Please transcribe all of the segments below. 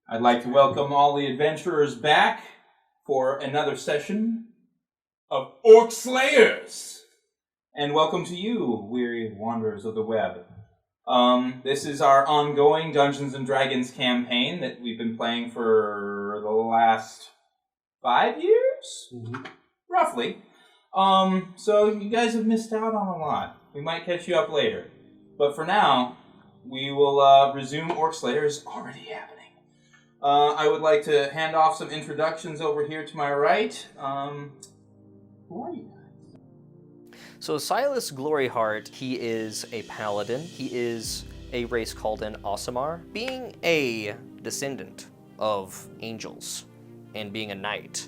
I'd like to welcome all the adventurers back for another session of OrcSlayers. And welcome to you, weary wanderers of the web. This is our ongoing Dungeons & Dragons campaign that we've been playing for the last 5 years? Mm-hmm. Roughly. So you guys have missed out on a lot. We might catch you up later. But for now, we will resume OrcSlayers already happening. I would like to hand off some introductions over here to my right. Who are you guys? So Silas Gloryheart, he is a paladin. He is a race called an Aasimar. Being a descendant of angels and being a knight,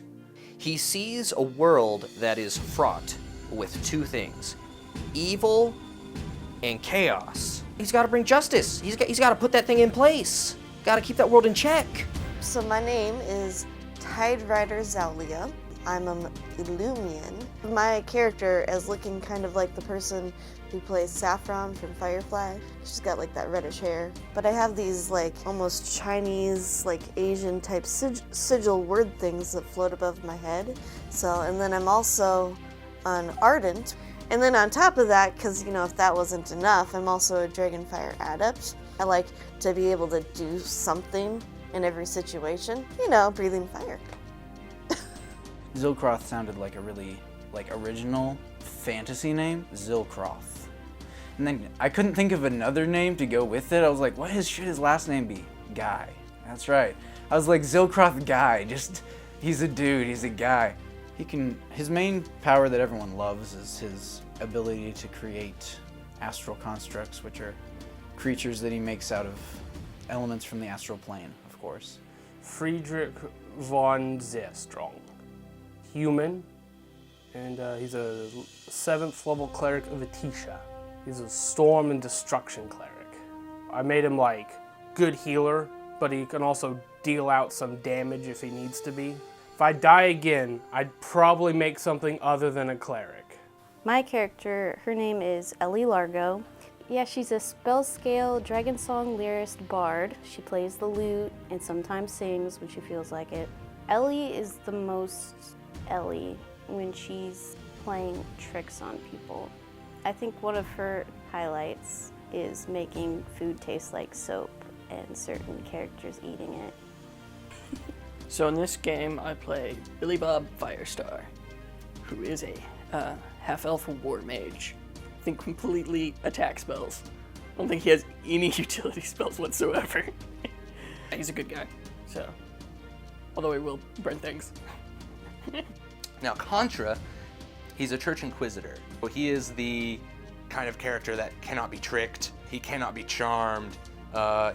he sees a world that is fraught with two things: evil and chaos. He's got to bring justice. He's got to put that thing in place. Got to keep that world in check. So my name is Tide Rider Zaulia. I'm an Illumian. My character is looking kind of like the person who plays Saffron from Firefly. She's got like that reddish hair. But I have these like almost Chinese, like Asian type sigil word things that float above my head. And then I'm also an Ardent. And then on top of that, because if that wasn't enough, I'm also a Dragonfire Adept. I like to be able to do something in every situation. Breathing fire. Zilcroth sounded like a really original fantasy name, Zilcroth. And then I couldn't think of another name to go with it. I was like, should his last name be? Guy. That's right. I was like, Zilcroth Guy. He's a dude, he's a guy. His main power that everyone loves is his ability to create astral constructs, which are creatures that he makes out of elements from the astral plane, of course. Friedrich von Zestrong. Human, and he's a 7th level cleric of Atisha. He's a storm and destruction cleric. I made him like good healer, but he can also deal out some damage if he needs to be. If I die again, I'd probably make something other than a cleric. My character, her name is Ellie Largo. Yeah, she's a spell scale dragon song lyrist bard. She plays the lute and sometimes sings when she feels like it. Ellie is the most Ellie when she's playing tricks on people. I think one of her highlights is making food taste like soap and certain characters eating it. So in this game, I play Billy Bob Firestar, who is a half-elf war mage. I think completely attack spells. I don't think he has any utility spells whatsoever. He's a good guy, so although he will burn things. Now, Contra, he's a church inquisitor. He is the kind of character that cannot be tricked. He cannot be charmed.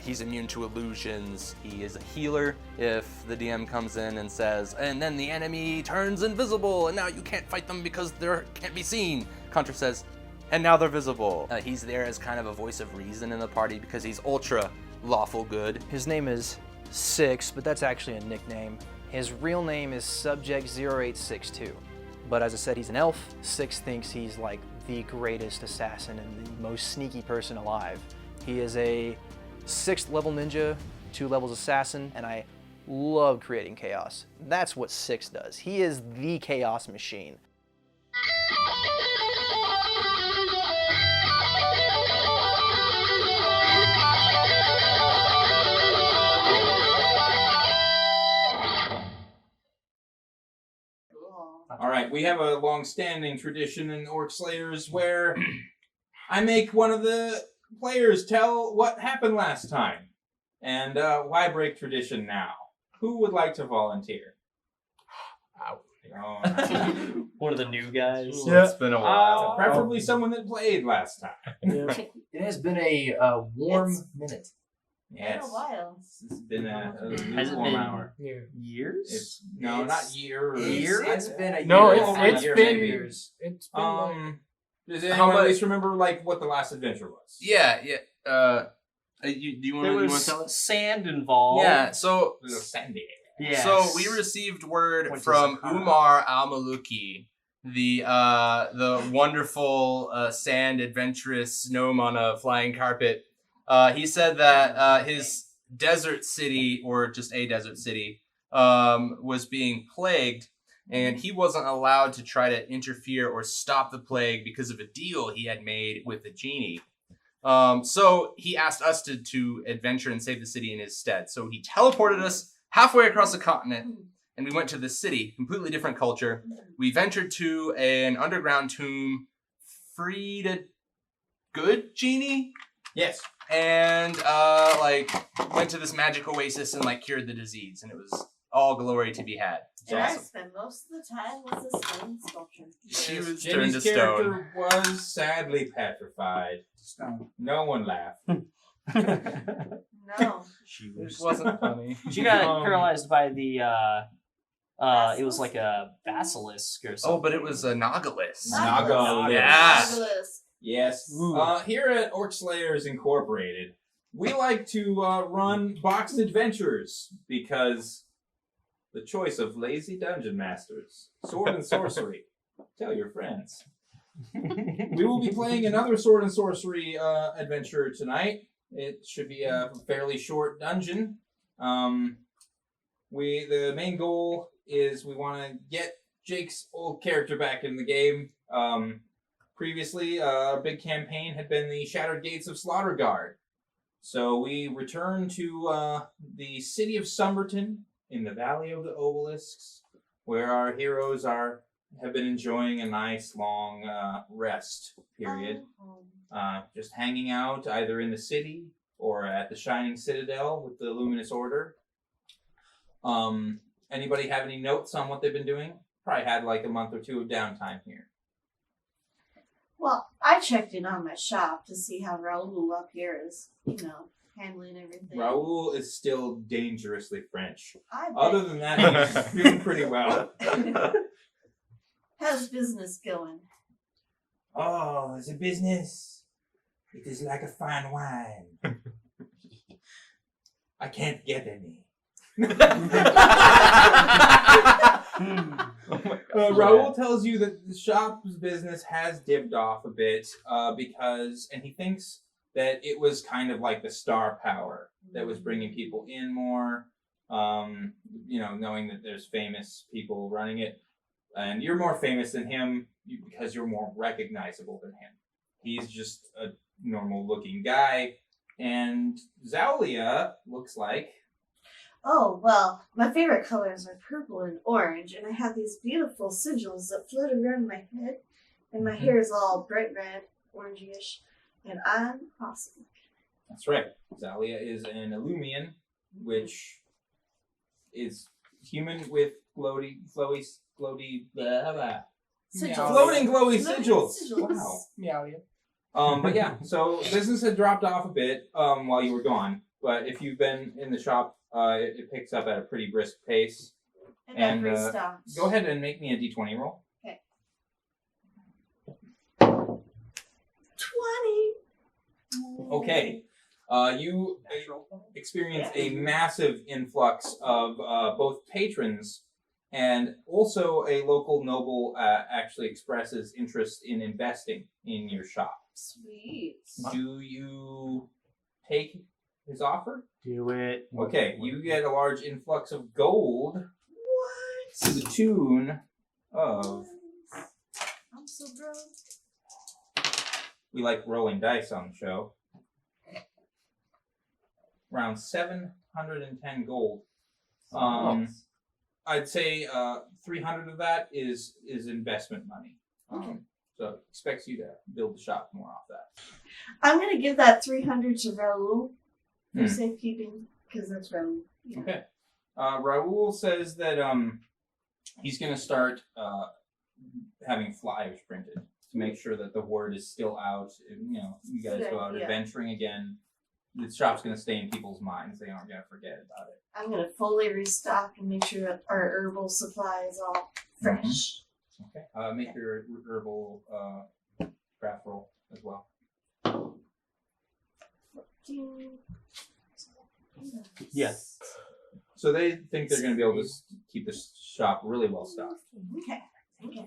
He's immune to illusions. He is a healer. If the DM comes in and says, and then the enemy turns invisible, and now you can't fight them because they can't be seen, Contra says, and now they're visible. He's there as kind of a voice of reason in the party because he's ultra lawful good. His name is Six, but that's actually a nickname. His real name is Subject0862. But as I said, he's an elf. Six thinks he's like the greatest assassin and the most sneaky person alive. He is a 6th level ninja, 2 levels assassin, and I love creating chaos. That's what Six does. He is the chaos machine. All right, we have a long-standing tradition in OrcSlayers where I make one of the players tell what happened last time. And why break tradition now? Who would like to volunteer? One of the new guys. Yeah. It's been a while. Preferably someone that played last time. Yeah. It has been a warm minute. Yes. It's been a while. It's been a Has it warm been hour. years? Not years. It's been a year. No, It's been years. It's been Does anyone at least remember what the last adventure was? Yeah. Do you want to tell us? Sand involved. Yeah. So It was a sandy. Yes. So we received word Which from is Umar Al-Maluki, the wonderful sand adventurous gnome on a flying carpet. He said that desert city, or just a desert city, was being plagued, and he wasn't allowed to try to interfere or stop the plague because of a deal he had made with the genie. So he asked us to adventure and save the city in his stead. So he teleported us halfway across the continent, and we went to this city, completely different culture. We ventured to an underground tomb, freed a good genie, Yes. and went to this magic oasis and cured the disease, and it was all glory to be had. It's And I awesome. spent most of the time with the stone sculpture. She was Jenny's turned to stone. character was sadly petrified. Stone. No one laughed. No. It wasn't funny. She got Um, paralyzed by the it was like a basilisk or something. Oh, but it was a Nautilus. Nautilus. Yes. Nautilus. Yes. Here at OrcSlayers Incorporated, we like to run boxed adventures because the choice of lazy dungeon masters, sword and sorcery. Tell your friends. We will be playing another sword and sorcery adventure tonight. It should be a fairly short dungeon. The main goal is we want to get Jake's old character back in the game. Previously, our big campaign had been the Shattered Gates of Slaughterguard. So we return to the city of Summerton in the Valley of the Obelisks, where our heroes have been enjoying a nice long rest period. Just hanging out either in the city or at the Shining Citadel with the Luminous Order. Anybody have any notes on what they've been doing? Probably had like a month or two of downtime here. Well, I checked in on my shop to see how Raoul up here is, handling everything. Raoul is still dangerously French. I bet. Other than that, he's doing pretty well. How's business going? Oh, it's a business. It is like a fine wine. I can't get any. Raoul tells you that the shop's business has dipped off a bit and he thinks that it was kind of like the star power that was bringing people in more, knowing that there's famous people running it. And you're more famous than him because you're more recognizable than him. He's just a normal-looking guy. And Zaulia looks like... Oh, well, my favorite colors are purple and orange, and I have these beautiful sigils that float around my head, and my hair is all bright red, orangey-ish, and I'm awesome. That's right. Zaulia is an Illumian, which is human with floating, glowy sigils. Wow. But yeah, so business had dropped off a bit while you were gone. But if you've been in the shop, it picks up at a pretty brisk pace. And I've restocked. Go ahead and make me a d20 roll. Okay. 20. Okay. You experience a massive influx of both patrons, and also a local noble actually expresses interest in investing in your shop. Sweet. Do you take his offer? Do it. Okay, you get a large influx of gold What? to the tune of... I'm so broke. We like rolling dice on the show. Around 710 gold. I'd say 300 of that is investment money. Okay. So expects you to build the shop more off that. I'm going to give that 300 to Raoul for Hmm. safekeeping, because that's Raoul. Yeah. Okay. Raoul says that he's going to start having flyers printed to make sure that the word is still out. You guys go out Yeah. adventuring again. The shop's going to stay in people's minds. They aren't going to forget about it. I'm going to fully restock and make sure that our herbal supply is all fresh. Okay. Make your herbal craft roll as well. Yeah. So they think they're going to be able to keep the shop really well stocked. Okay.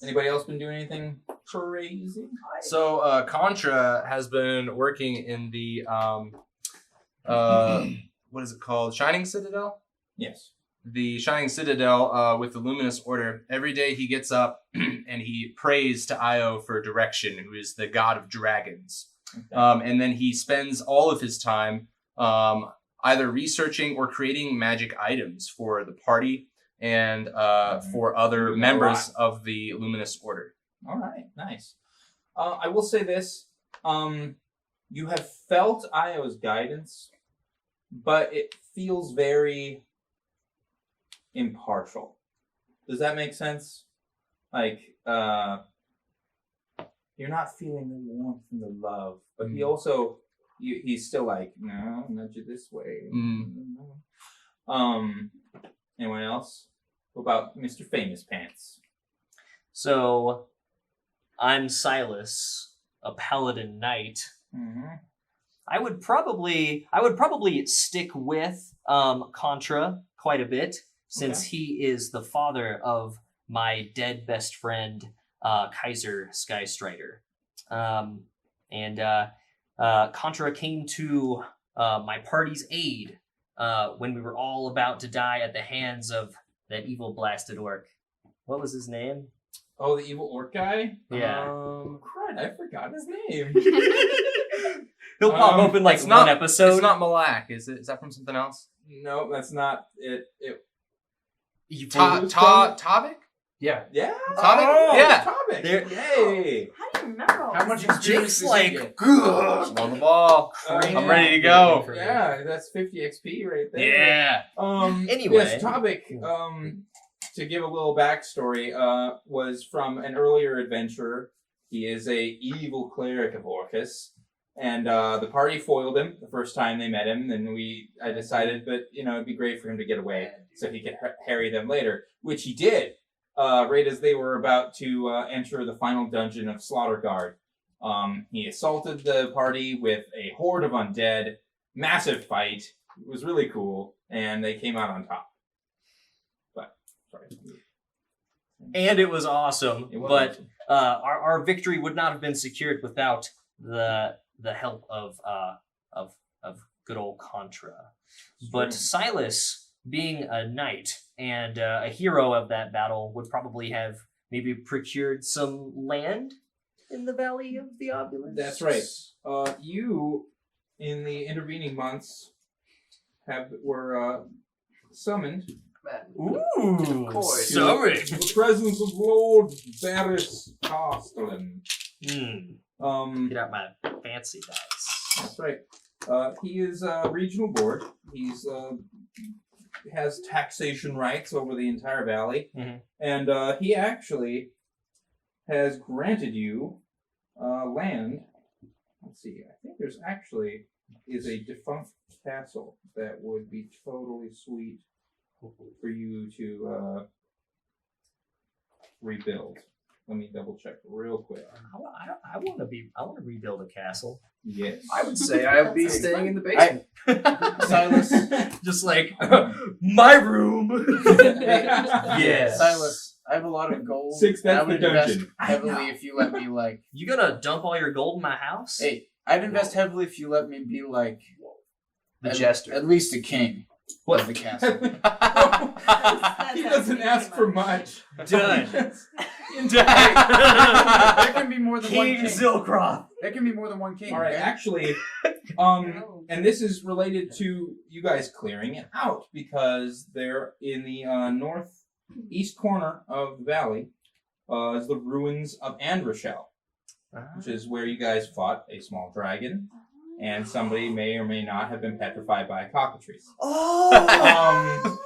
Anybody else been doing anything crazy? So Contra has been working in the what is it called? Shining Citadel? Yes. The Shining Citadel with the Luminous Order. Every day he gets up and he prays to Io for direction, who is the god of dragons. Okay. And then he spends all of his time either researching or creating magic items for the party and for other Doing a members lot. of the Luminous Order. All right, nice. I will say this: you have felt Io's guidance, but it feels very impartial. Does that make sense? Like, you're not feeling the warmth and the love, but he also, he's still like, no, nudge it this way. Anyone else? What about Mr. Famous Pants? So, I'm Silas, a paladin knight. Mm-hmm. I would probably stick with Contra quite a bit, since he is the father of my dead best friend, Kaiser Skystrider. Contra came to my party's aid when we were all about to die at the hands of that evil blasted orc. What was his name? Oh, the evil orc guy? Yeah. Crud, I forgot his name. He'll pop up in like It's one not- episode. It's not Malak, is it? Is that from something else? No, that's not it. Tavik? Yeah. Yeah. Tavik? Oh, Yeah. Tavik. There- Yay. How do you remember all How much this? experience Jake's does he like, get? I'm on the ball. I'm ready to go. Yeah, that's 50 XP right there. Yeah. Anyway. Yes, Tavik, to give a little backstory, was from an earlier adventurer. He is a evil cleric of Orcus. And the party foiled him the first time they met him. Then I decided, but it'd be great for him to get away so he could harry them later, which he did. Right as they were about to enter the final dungeon of Slaughterguard. He assaulted the party with a horde of undead. Massive fight. It was really cool, and they came out on top. But sorry. And it was awesome. It was but awesome. Our victory would not have been secured without the help of good old Contra. But Silas, being a knight and a hero of that battle, would probably have maybe procured some land in the Valley of the Obulus. That's right. You, in the intervening months, were summoned Ooh, course. sorry. to the presence of Lord Varys Castellan. Get out my fancy dice. That's right. He is regional board. He's has taxation rights over the entire valley, and he actually has granted you land. Let's see. I think there's actually is a defunct castle that would be totally sweet for you to rebuild. Let me double check real quick. I want to rebuild a castle. Yes. I would say I would be staying in the basement. Silas. Just like my room. Yes. Silas, I have a lot of gold. Six, that's I would the invest dungeon. heavily if you let me like. You gonna dump all your gold in my house? Hey, I'd invest heavily if you let me be like The jester. at least a king of the castle. He doesn't ask for much. Done. There can be more than one King king. Zilcroft. There can be more than one king. All right, okay? actually, and this is related to you guys clearing it out because they're in the northeast corner of the valley is the ruins of Androshell, which is where you guys fought a small dragon, and somebody may or may not have been petrified by a cockatrice. Oh.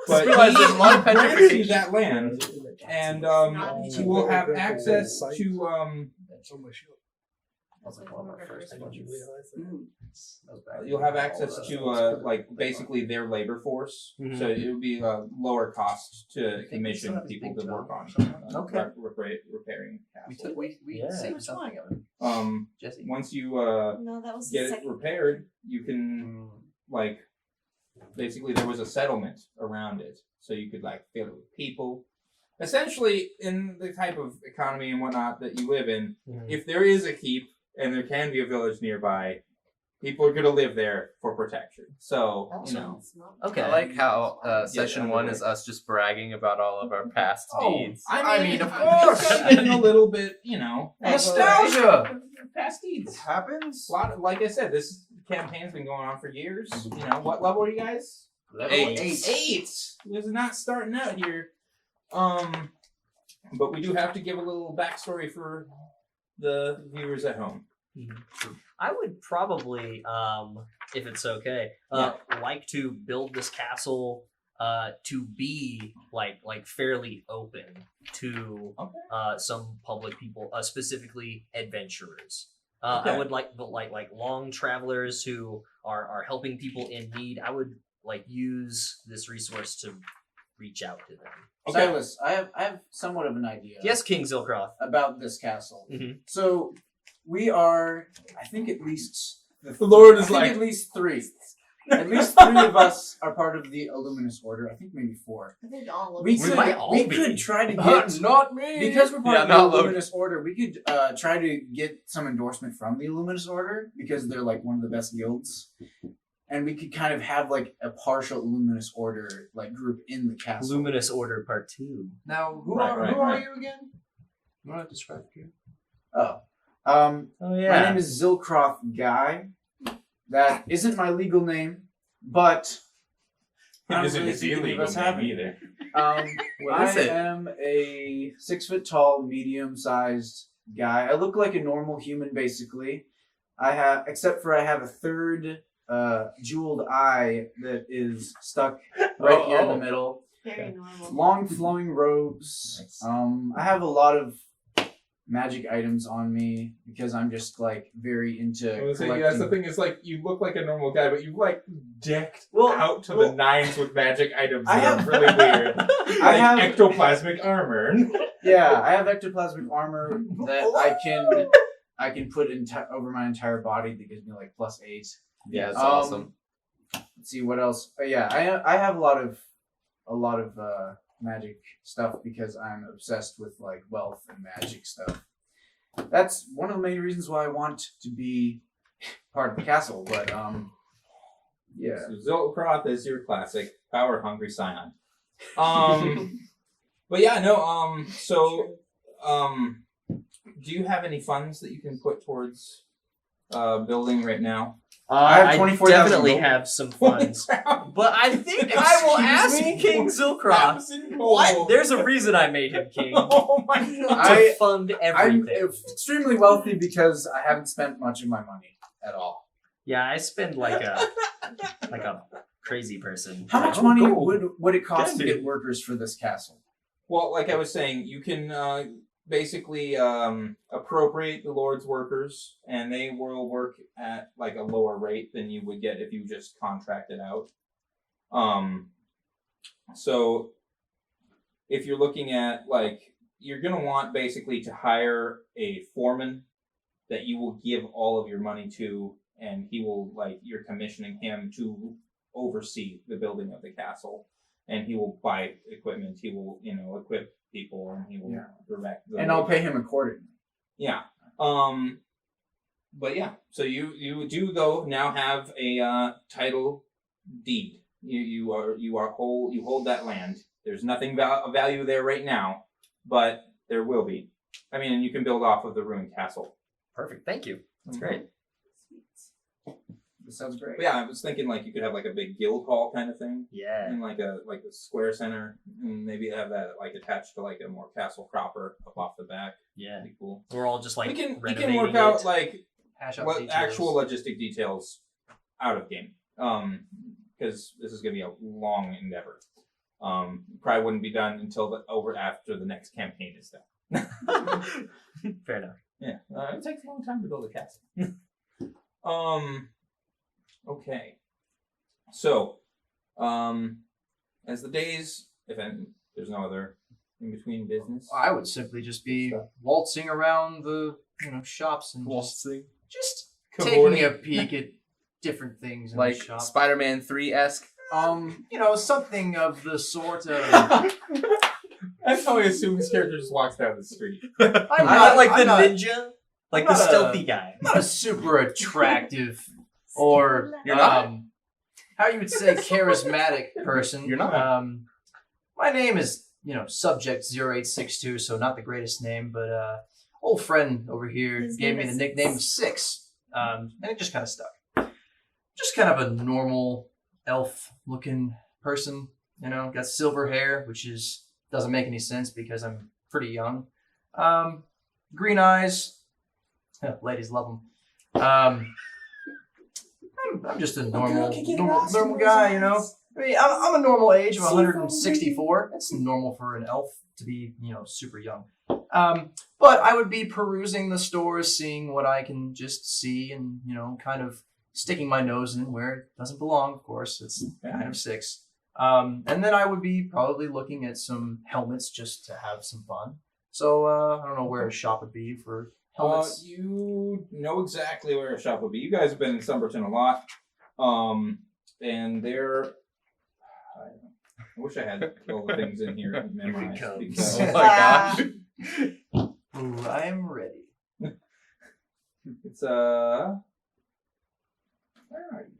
But realized there's a lot of he granted you petrification. that land, and you will have access to you'll have access to like basically their labor force, so it would be a lower cost to commission people to work on repairing castles. We saved something of it. Jesse. Once you No, that was the get it second. repaired, you can like basically there was a settlement around it, so you could like fill it with people. Essentially, in the type of economy and whatnot that you live in, if there is a keep and there can be a village nearby, people are going to live there for protection. So, you know. Okay. I like how session out of one the is way. us just bragging about all of our past deeds. I mean, of course, getting a little bit, you know, Nostalgia! past deeds. Happens. A lot, like I said, this campaign's been going on for years. You know, what level are you guys? Level 8. 8. This is not starting out here. But we do have to give a little backstory for the viewers at home. I would probably, if it's okay, like to build this castle to be like fairly open to some public people, specifically adventurers. I would like long travelers who are helping people in need. I would like use this resource to reach out to them. Okay. Silas, I have somewhat of an idea. Yes, King Zilcroth. About this castle. Mhm. So we are, I think, at least The Lord is I think like- at least 3. At least 3 of us are part of the Illuminous Order. I think maybe 4. I think all of We us. might all we be. could try to get Not me! because we're part Yeah, of the not Logan. Illuminous Order. We could try to get some endorsement from the Illuminous Order because they're like one of the best guilds, and we could kind of have like a partial Illuminous Order like group in the castle. Luminous Order Part 2. Now, who Right, are right. you again? You want to describe you? Oh, Oh my name is Zilcroth Guy. That isn't my legal name, but It I don't isn't really his think any of illegal us have name it. either. What I is it? am a 6 foot tall, medium-sized guy. I look like a normal human, basically. I have a third jeweled eye that is stuck right here in the middle. Very normal. Long flowing robes. Nice. I have a lot of magic items on me because I'm just like very into I was saying, collecting. that's the thing. Is like you look like a normal guy, but you like decked Well, out to well, the nines with magic items I that have- are really weird. I Like have ectoplasmic armor. Yeah, I have ectoplasmic armor that I can put over my entire body that gives me like +8. Yeah, it's awesome. Let's see what else. I have a lot of magic stuff because I'm obsessed with like wealth and magic stuff. That's one of the main reasons why I want to be part of the castle. But yeah. So Zilcroth is your classic power hungry scion. But yeah, no. Do you have any funds that you can put towards building right now? I have 24,000 definitely gold. have some funds, but I think I will ask Excuse me? King Zilcroft. What? There's a reason I made him king. Oh my god! To fund I'm everything. extremely wealthy because I haven't spent much of my money at all. Yeah, I spend like a crazy person. How much Oh, money gold. would it cost to Can be. get workers for this castle? Well, like I was saying, you can basically appropriate the Lord's workers, and they will work at like a lower rate than you would get if you just contracted out. So if you're looking at like, you're gonna want basically to hire a foreman that you will give all of your money to, and he will like you're commissioning him to oversee the building of the castle, and he will buy equipment. He will equip people, and he will direct. And I'll pay him accordingly. Yeah. But yeah, so you do though now have a title deed. You hold that land. There's nothing of value there right now, but there will be. I mean, and you can build off of the ruined castle. Perfect. Thank you. That's great. This sounds great. But yeah, I was thinking like you could have like a big guild hall kind of thing, Yeah. and like a square center, and maybe have that like attached to like a more castle proper up off the back. Yeah. That'd be cool. We're all just like we can renovating work out it. like Hash out what details. actual logistic details out of game, because this is gonna be a long endeavor. Probably wouldn't be done until after the next campaign is done. Fair enough. Yeah, it takes a long time to build a castle. Okay, so as the days, if there's no other in between business. I would simply just be waltzing around the shops and just taking a peek at different things in Like the shop. Spider-Man 3-esque. Something of the sort of. That's how I assume his character just walks down the street. I'm not like the I'm not- ninja, like I'm the not stealthy guy. not a super attractive or You're not? how you would say charismatic person. You're not. My name is, Subject 0862, so not the greatest name, but old friend over here His gave name me the is nickname Six, and it just kind of stuck. Just kind of a normal elf-looking person, got silver hair, which doesn't make any sense because I'm pretty young. Green eyes, ladies love them. I'm just a normal guy, I mean, I'm a normal age of 164. That's normal for an elf to be, super young. But I would be perusing the stores, seeing what I can just see, and kind of sticking my nose in where it doesn't belong. Of course, it's kind of 6. And then I would be probably looking at some helmets just to have some fun. So I don't know where a shop would be for helmets. You know exactly where a shop would be. You guys have been in Summerton a lot, and they're. I wish I had all the things in here memorized. Because, Oh my gosh! Ooh, I'm ready. It's where are you?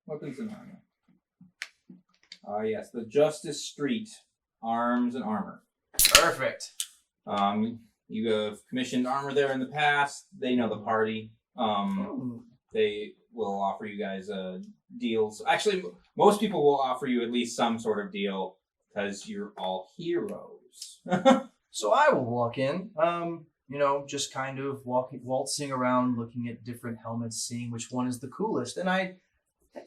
Weapons and armor. Yes, the Justice Street Arms and Armor. Perfect. You have commissioned armor there in the past. They know the party. They will offer you guys deals. Actually, most people will offer you at least some sort of deal because you're all heroes. So I will walk in, just kind of waltzing around, looking at different helmets, seeing which one is the coolest. And I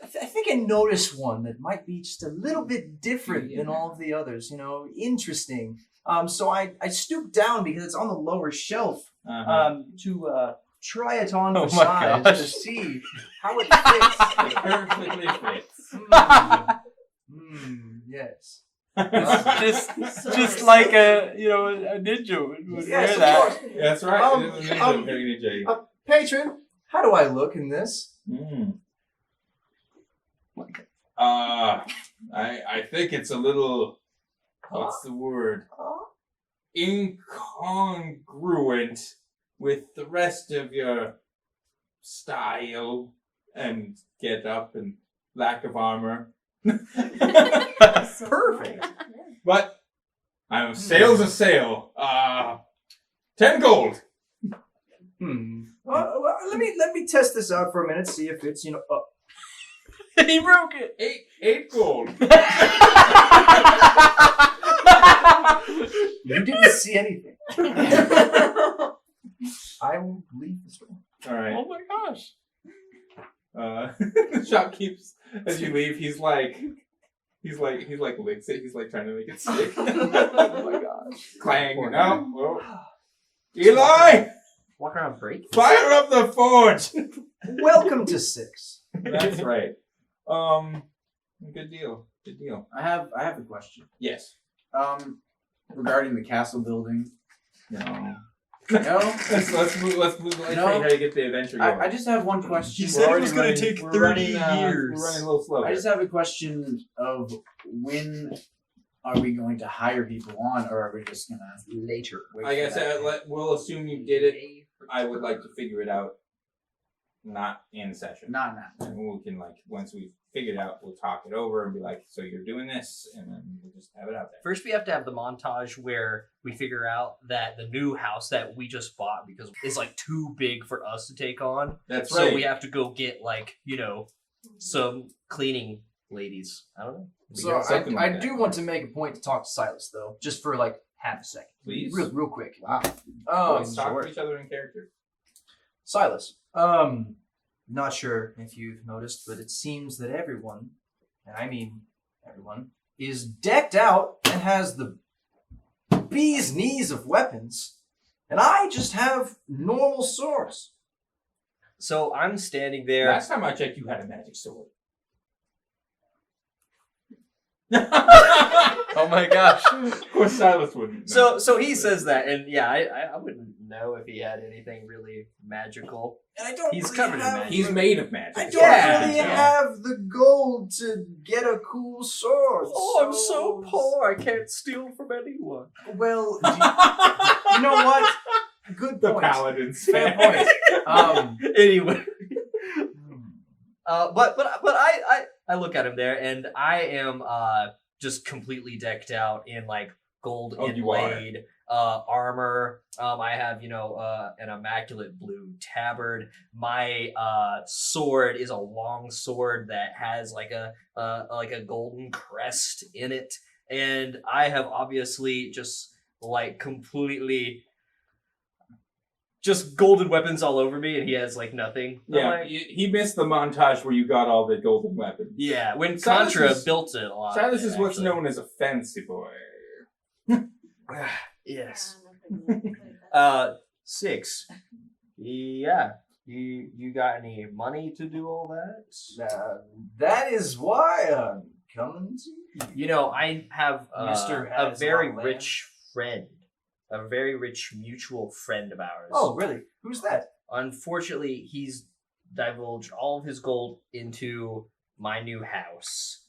think I noticed one that might be just a little bit different than all of the others, interesting. So I stooped down because it's on the lower shelf to try it on for size to see how it fits. It perfectly fits. Yes. just like a ninja would Yes, wear of that. course. That's right. Very ninja. Patron, how do I look in this? I think it's a little, what's the word? Incongruent with the rest of your style and get up and lack of armor. Perfect. But sale's a sale. 10 gold. Well, let me test this out for a minute, see if it's He broke it. 8 gold. You didn't see anything. I will leave the store. All right. Oh my gosh. The shop keeps as you leave. He's like licks it. He's like trying to make it stick. Oh my gosh! Clang. No. Whoa. Eli, Walk around break. fire up the forge. Welcome to 6. That's right. Good deal. Good deal. I have a question. Yes. Regarding the castle building. No. No? Let's move. Let's try to get the adventure going. I just have one question. He said it was going to take 30 years. We're running a little slow. I just have a question of when are we going to hire people on, or are we just gonna Later. wait Like for I said, that? we'll assume you did it. I would like to figure it out, not in session. Not now. And we can once we've figured it out, we'll talk it over and be like, so you're doing this, and then we'll just have it out there. First, we have to have the montage where we figure out that the new house that we just bought because is too big for us to take on. That's So right. we have to go get some cleaning ladies. I don't know. So Something I like that. do want to make a point to talk to Silas though, just for half a second, Please. real quick. Wow. Let's talk to each other in character. Silas, not sure if you've noticed, but it seems that everyone, and I mean everyone, is decked out and has the bee's knees of weapons, and I just have normal swords. So I'm standing there. Last time I checked, you had a magic sword. Oh my gosh. Of course, Silas wouldn't. know. So he says that, and yeah, I wouldn't know if he had anything really magical. And I don't He's really covered in have magic. He's made of magic. I don't Yeah. really Yeah. have the gold to get a cool sword. Oh, I'm so poor. I can't steal from anyone. Well, you know what? Good The point. paladins. Fair point. Anyway. But I look at him there, and I am just completely decked out in like gold you are. inlaid armor. I have an immaculate blue tabard. My sword is a long sword that has like a golden crest in it, and I have obviously just like completely. Just golden weapons all over me, and he has like nothing. Yeah, he missed the montage where you got all the golden weapons. Yeah, when Silas Contra is- built it a lot. Silas is what's actually. known as a fancy boy. Yes. 6. Yeah. You got any money to do all that? That is why I'm coming to you. I have Mr. a has very a lot of rich friend. A very rich mutual friend of ours. Oh, really? Who's that? Unfortunately, he's divulged all of his gold into my new house.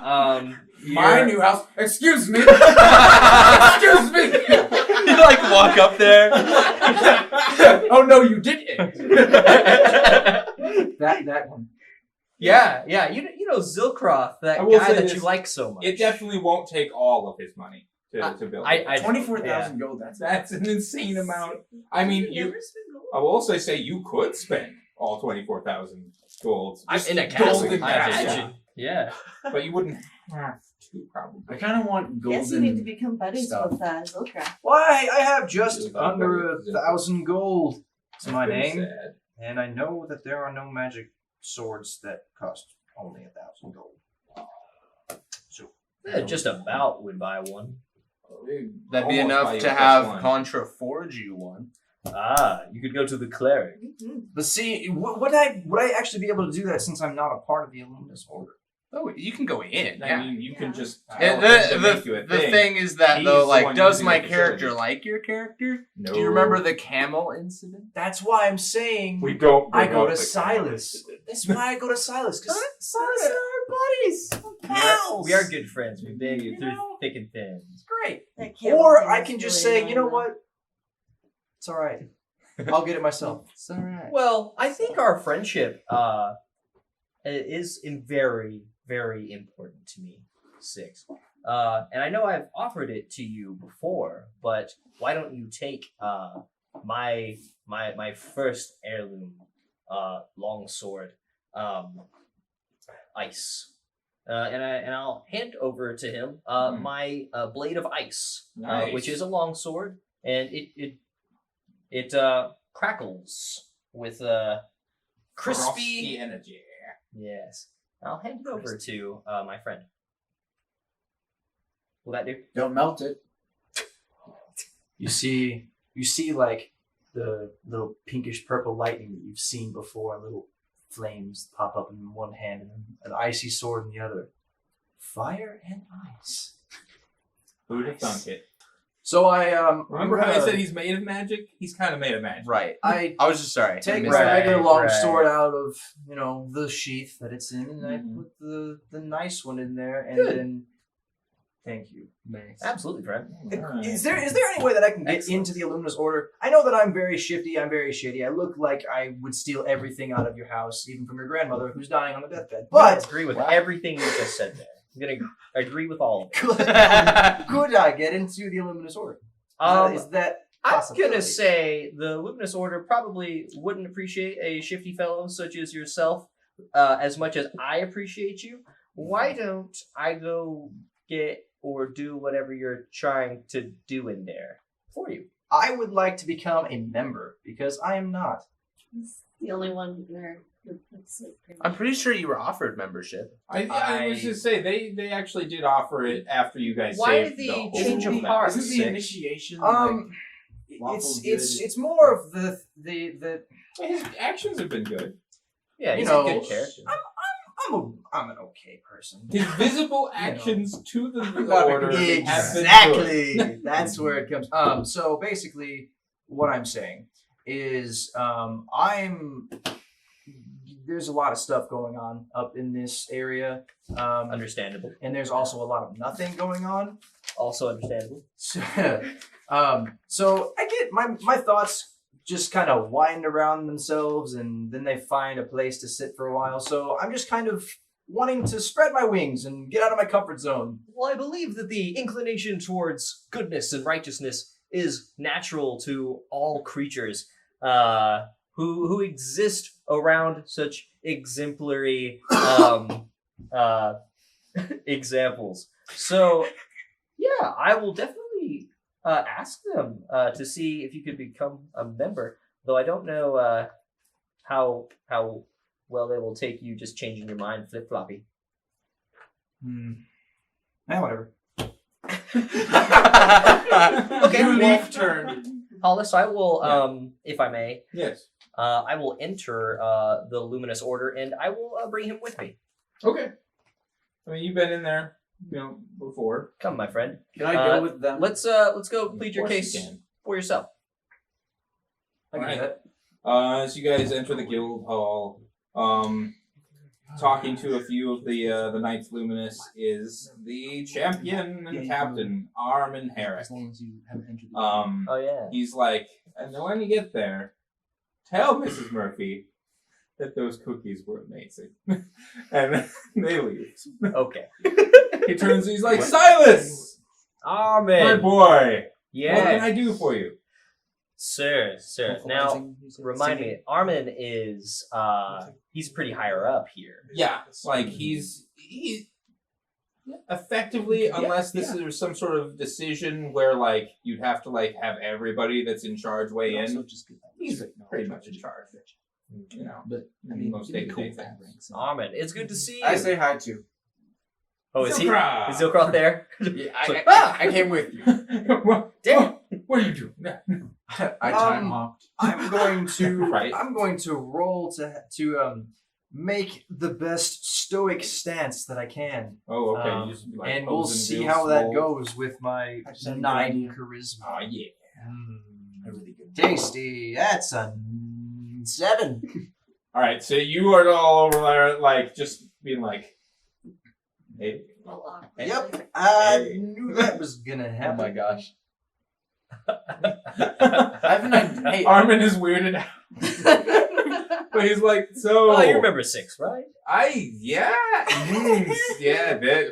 My you're- new house. Excuse me. Excuse me. You like walk up there. Oh no, you didn't. That one. Yeah. You know Zilcroft, that I will guy say that this, you like so much. It definitely won't take all of his money to build it. I 24,000 gold. That's an insane amount. I mean, I will also say you could spend all 24,000 gold. I'm Just in a golden castle. I magic, imagine. Yeah. but you wouldn't have to probably. I kind of want golden. Guess you need to become buddies stuff. with Zilcroft. Why? I have just Really under good. 1,000 gold to my Pretty name, sad. and I know that there are no magic swords that cost only 1,000 gold. So Yeah, just about would buy one. That'd be Almost enough buy you to a have +1. Contra forge you one. You could go to the cleric. But see, would I actually be able to do that since I'm not a part of the Illuminous Order? Oh, you can go in. I mean, you can just. And tell him to make you the a thing is that He's though, the like, one does using my the character facility. like your character? No. Do you remember the camel incident? That's why I'm saying We don't. I bring go up to the Silas. That's why I go to Silas, because Silas and I are buddies. Pals. We are good friends. We've been You through know? thick and thin. It's great. That camel Or thing I is can just really say, you know annoying, what? It's all right. I'll get it myself. It's alright. Well, I think our friendship is very, very important to me. 6. And I know I've offered it to you before, but why don't you take my first heirloom longsword, ice, and I'll hand over to him my blade of ice, Nice. which is a longsword, and it crackles with crispy. Frosty energy. Yes, I'll hand it over to my friend. Will that do? Don't melt it. You see like the little pinkish purple lightning that you've seen before, and little flames pop up in one hand and an icy sword in the other. Fire and ice. Who'd have thunk it? So I Remember how I said he's made of magic? He's kind of made of magic. Right. I I was just sorry. take I my missed that. regular long right. sword out of the sheath that it's in, and I put the nice one in there, and then thank you. Absolutely, friend. Is there any way that I can get into the Illuminous Order? I know that I'm very shifty, I'm very shady. I look like I would steal everything out of your house, even from your grandmother who's dying on the deathbed. I But agree with everything you just said there. I'm gonna agree with all of it. could I get into the Illuminous Order? Is that I'm possibility? gonna say the Luminous Order probably wouldn't appreciate a shifty fellow such as yourself as much as I appreciate you. Why don't I go get or do whatever you're trying to do in there for you? I would like to become a member because I am not. He's the only one in our group that's like pretty I'm much- pretty sure you were offered membership. I was just say they actually did offer it after you guys Why saved did the the whole change of map. heart? Isn't the Six. initiation It's lawful it's more of the His actions have been good. Yeah, he's You know, a good character. I'm an okay person. His visible actions to the Not a order good- have been Exactly. good. That's where it comes. So basically, what I'm saying is, I'm there's a lot of stuff going on up in this area. Understandable. And there's also a lot of nothing going on. Also understandable. So I get my thoughts just kind of wind around themselves, and then they find a place to sit for a while. So I'm just kind of wanting to spread my wings and get out of my comfort zone. Well, I believe that the inclination towards goodness and righteousness is natural to all creatures who exist around such exemplary examples. So, yeah, I will definitely ask them to see if you could become a member. Though I don't know how well they will take you just changing your mind flip floppy. Whatever. Okay, Leaf turn. Hollis, I will, if I may, Yes. I will enter the Luminous Order, and I will bring him with me. Okay. I mean, you've been in there, before. Come, my friend. Can I go with them? Let's go plead your Of course case you can. for yourself. I get Alright. that. As you guys enter the guild hall, talking to a few of the Knights Luminous is the champion and captain, Armin Herrick. As long as you haven't entered the Oh yeah. He's like, and when you get there, tell Mrs. Murphy that those cookies were amazing. And they leave. Okay. He turns, he's like, Silas! My Armin. boy! Yeah. What can I do for you? Sir. Now, remind me, Armin is he's pretty higher up here. Yeah, like he effectively, unless this is some sort of decision where like you'd have to like have everybody that's in charge weigh in. He's pretty much in charge. But most day-to-day things. Armin, it's good to see you. I say hi too. Oh, is he? Zilcroft! Is Zilcroft there? Yeah, Like, I came with you. Damn. What are you doing? I time hopped. I'm going to Right. I'm going to roll to make the best stoic stance that I can. Oh, okay. Um, You just, like, and we'll posing see real how that swole. goes with my I just had a good 9 idea. charisma. Oh, yeah. A really good Tasty. That's a 7. All right, so you are all over there, like, just being like, hey. Yep, I Hey. knew that was gonna Oh happen. my gosh. I have an idea. Hey, Armin is weirded out. But he's like, so. Oh, you remember 6, right? Yeah, that,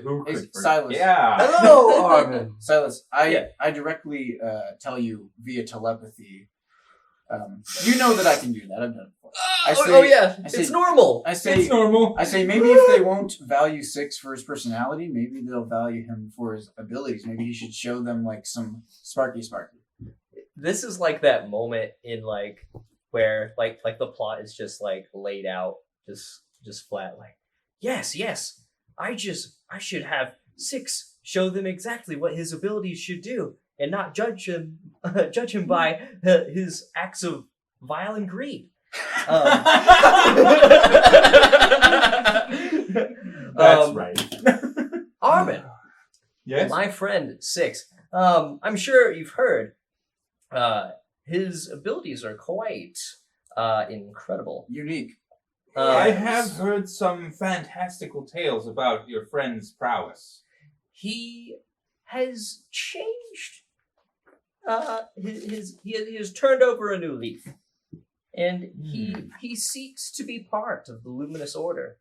who Hey, could forget? Silas. Yeah. Hello, Armin. Silas, Yeah. I directly tell you via telepathy. You know that I can do that. I've done it before. I say- yeah, I say- it's normal. I say, It's normal. I say maybe if they won't value 6 for his personality, maybe they'll value him for his abilities. Maybe he should show them like some sparky. This is like that moment in like where like the plot is just like laid out just flat, like yes, I should have 6 show them exactly what his abilities should do and not judge him by his acts of violent greed. That's right. Armin, Yes. my friend 6. I'm sure you've heard. His abilities are quite incredible. Unique. I have heard some fantastical tales about your friend's prowess. He has changed. He has turned over a new leaf, and he seeks to be part of the Luminous Order.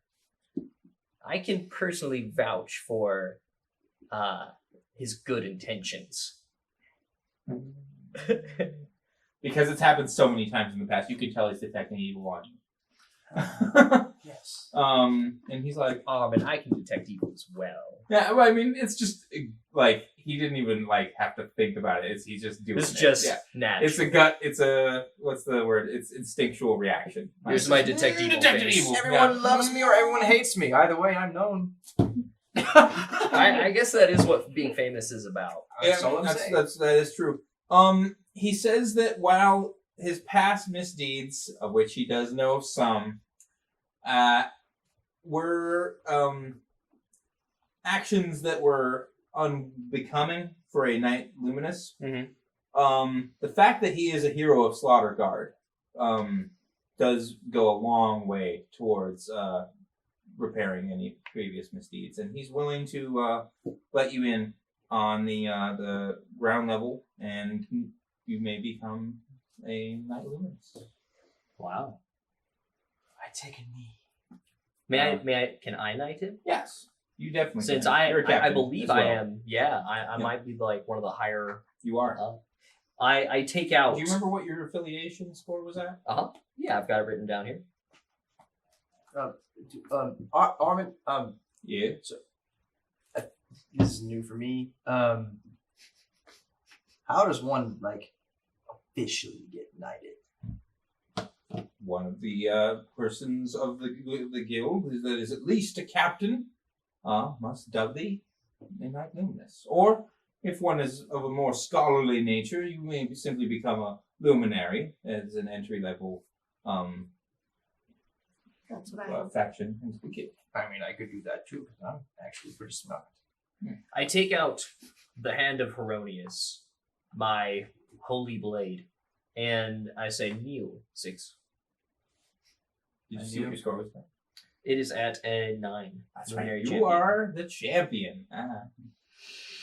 I can personally vouch for his good intentions. Because it's happened so many times in the past, you could tell he's detecting evil on you. Yes. And he's like, And I can detect evil as well. yeah, well, I mean, it's just like he didn't even like have to think about it. He's just doing It's it. just Yeah. natural. It's a gut. It's a what's the word? It's instinctual reaction. Here's my detect evil detected face. evil. Everyone loves me or everyone hates me. Either way, I'm known. I guess that is what being famous is about. That's all I'm saying. That is true. He says that while his past misdeeds, of which he does know some, were actions that were unbecoming for a Knight Luminous. Mhm. The fact that he is a hero of Slaughter Guard does go a long way towards repairing any previous misdeeds, and he's willing to let you in on the ground level, and you may become a Knight Luminous. Wow. I take a knee. Can I knight him? Yes, you definitely. Since can. You're a I captain believe as well. I am, I might be like one of the higher. You are. I take out. Do you remember what your affiliation score was at? Yeah, I've got it written down here. Armin, Yeah. so, this is new for me. How does one like officially get knighted? One of the persons of the guild that is at least a captain must dub thee a Knight Luminous. Or if one is of a more scholarly nature, you may simply become a luminary as an entry level That's what I faction into the guild. I mean, I could do that too because I'm actually pretty smart. I take out the hand of Heronius, my holy blade, and I say, kneel, 6. Did you see what your score was? It is at a 9. That's Luminary right. You champion. are the champion.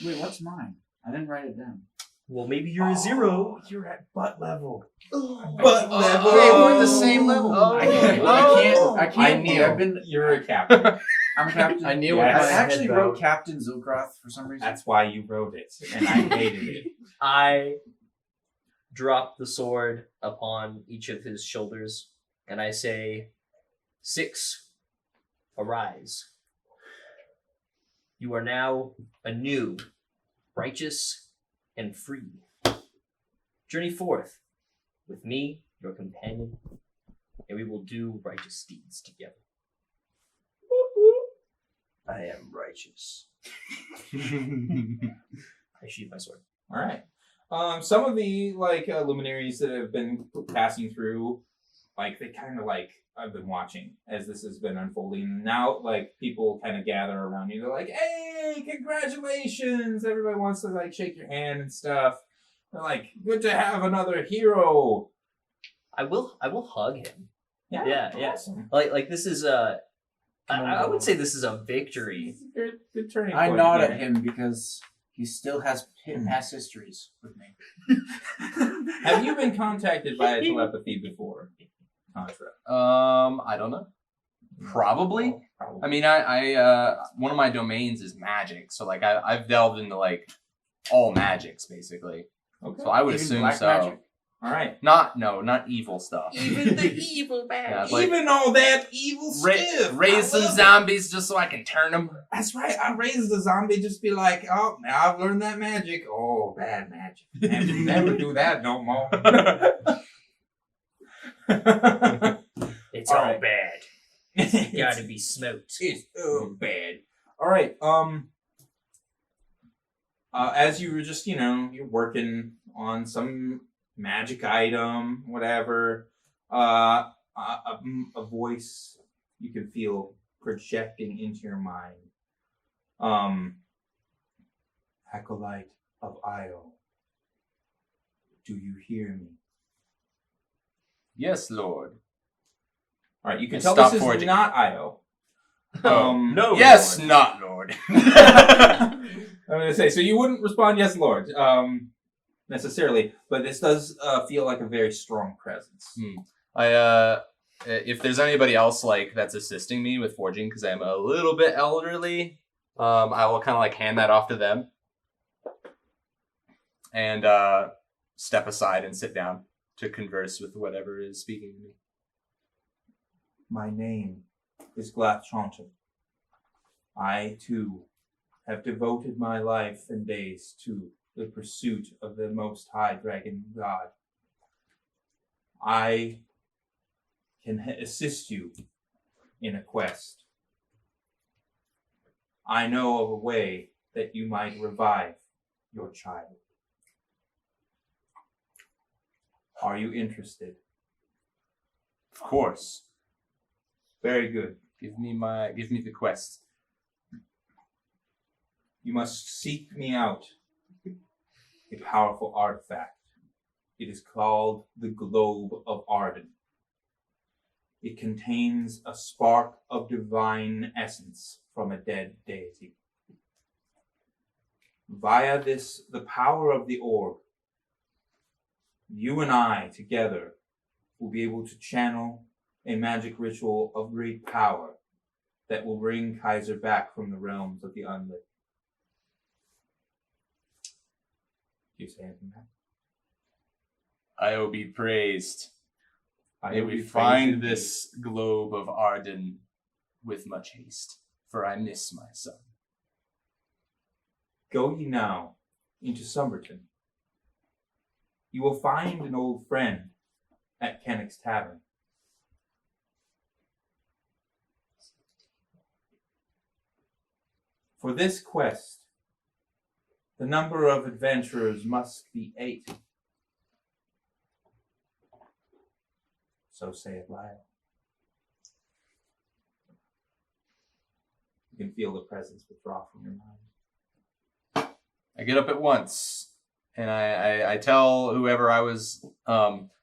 Wait, what's mine? I didn't write it down. Well, maybe you're a 0. You're at butt level. Butt level. Hey, we're at the same level. I can't. I knew. I've been. You're a captain. I'm captain. I knew Yes. I actually head wrote bowed. Captain Zilkroth for some reason. That's why you wrote it, and I hated it. I drop the sword upon each of his shoulders, and I say, 6, arise. You are now anew, righteous, and free. Journey forth with me, your companion, and we will do righteous deeds together. I am righteous. I sheathe my sword. All right. Some of the luminaries that have been passing through, they kind of I've been watching as this has been unfolding. Now, people kind of gather around you. They're like, "Hey, congratulations!" Everybody wants to shake your hand and stuff. They're like, "Good to have another hero." I will hug him. Yeah. Awesome. Like this is I would say this is a victory. Good turning I point nod here. at him because he still has past histories with me. Have you been contacted by a telepathy before, Contra? I don't know. Probably. Probably. I mean, I one of my domains is magic, so I've delved into all magics basically. Okay. So I would Even assume black so. magic? All right. Not evil stuff. Even the evil man. Yeah, Even all that evil stuff. raise I some love it. zombies just so I can turn them. That's right. I raised the zombie. Just be like, oh, now I've learned that magic. Oh, bad magic. Never do that no more. It's All all right. bad. It's gotta be smoked. It's bad. All right. As you were just, you're working on some magic item, whatever. A voice you can feel projecting into your mind. Acolyte of Io, do you hear me? Yes, Lord. All right, you can And tell stop this is foraging. not Io. No. Yes, Lord. not Lord. I'm going to say, so you wouldn't respond, yes, Lord, necessarily, but this does feel like a very strong presence. If there's anybody else that's assisting me with forging, because I'm a little bit elderly, I will kind of hand that off to them and step aside and sit down to converse with whatever is speaking to me. My name is Glathchanter. I, too, have devoted my life and days to the pursuit of the Most High Dragon God. I can assist you in a quest. I know of a way that you might revive your child. Are you interested? Of course. Very good. Give me the quest. You must seek me out. A powerful artifact. It is called the Globe of Arden. It contains a spark of divine essence from a dead deity. Via this, the power of the orb, you and I together will be able to channel a magic ritual of great power that will bring Kaiser back from the realms of the unlit. Do you say anything, Matt? Io be praised. May we praised find indeed. this globe of Arden with much haste, for I miss my son. Go ye now into Summerton. You will find an old friend at Kennick's Tavern. For this quest, the number of adventurers must be 8. So saith Lyle. You can feel the presence withdraw from your mind. I get up at once, and I tell whoever I was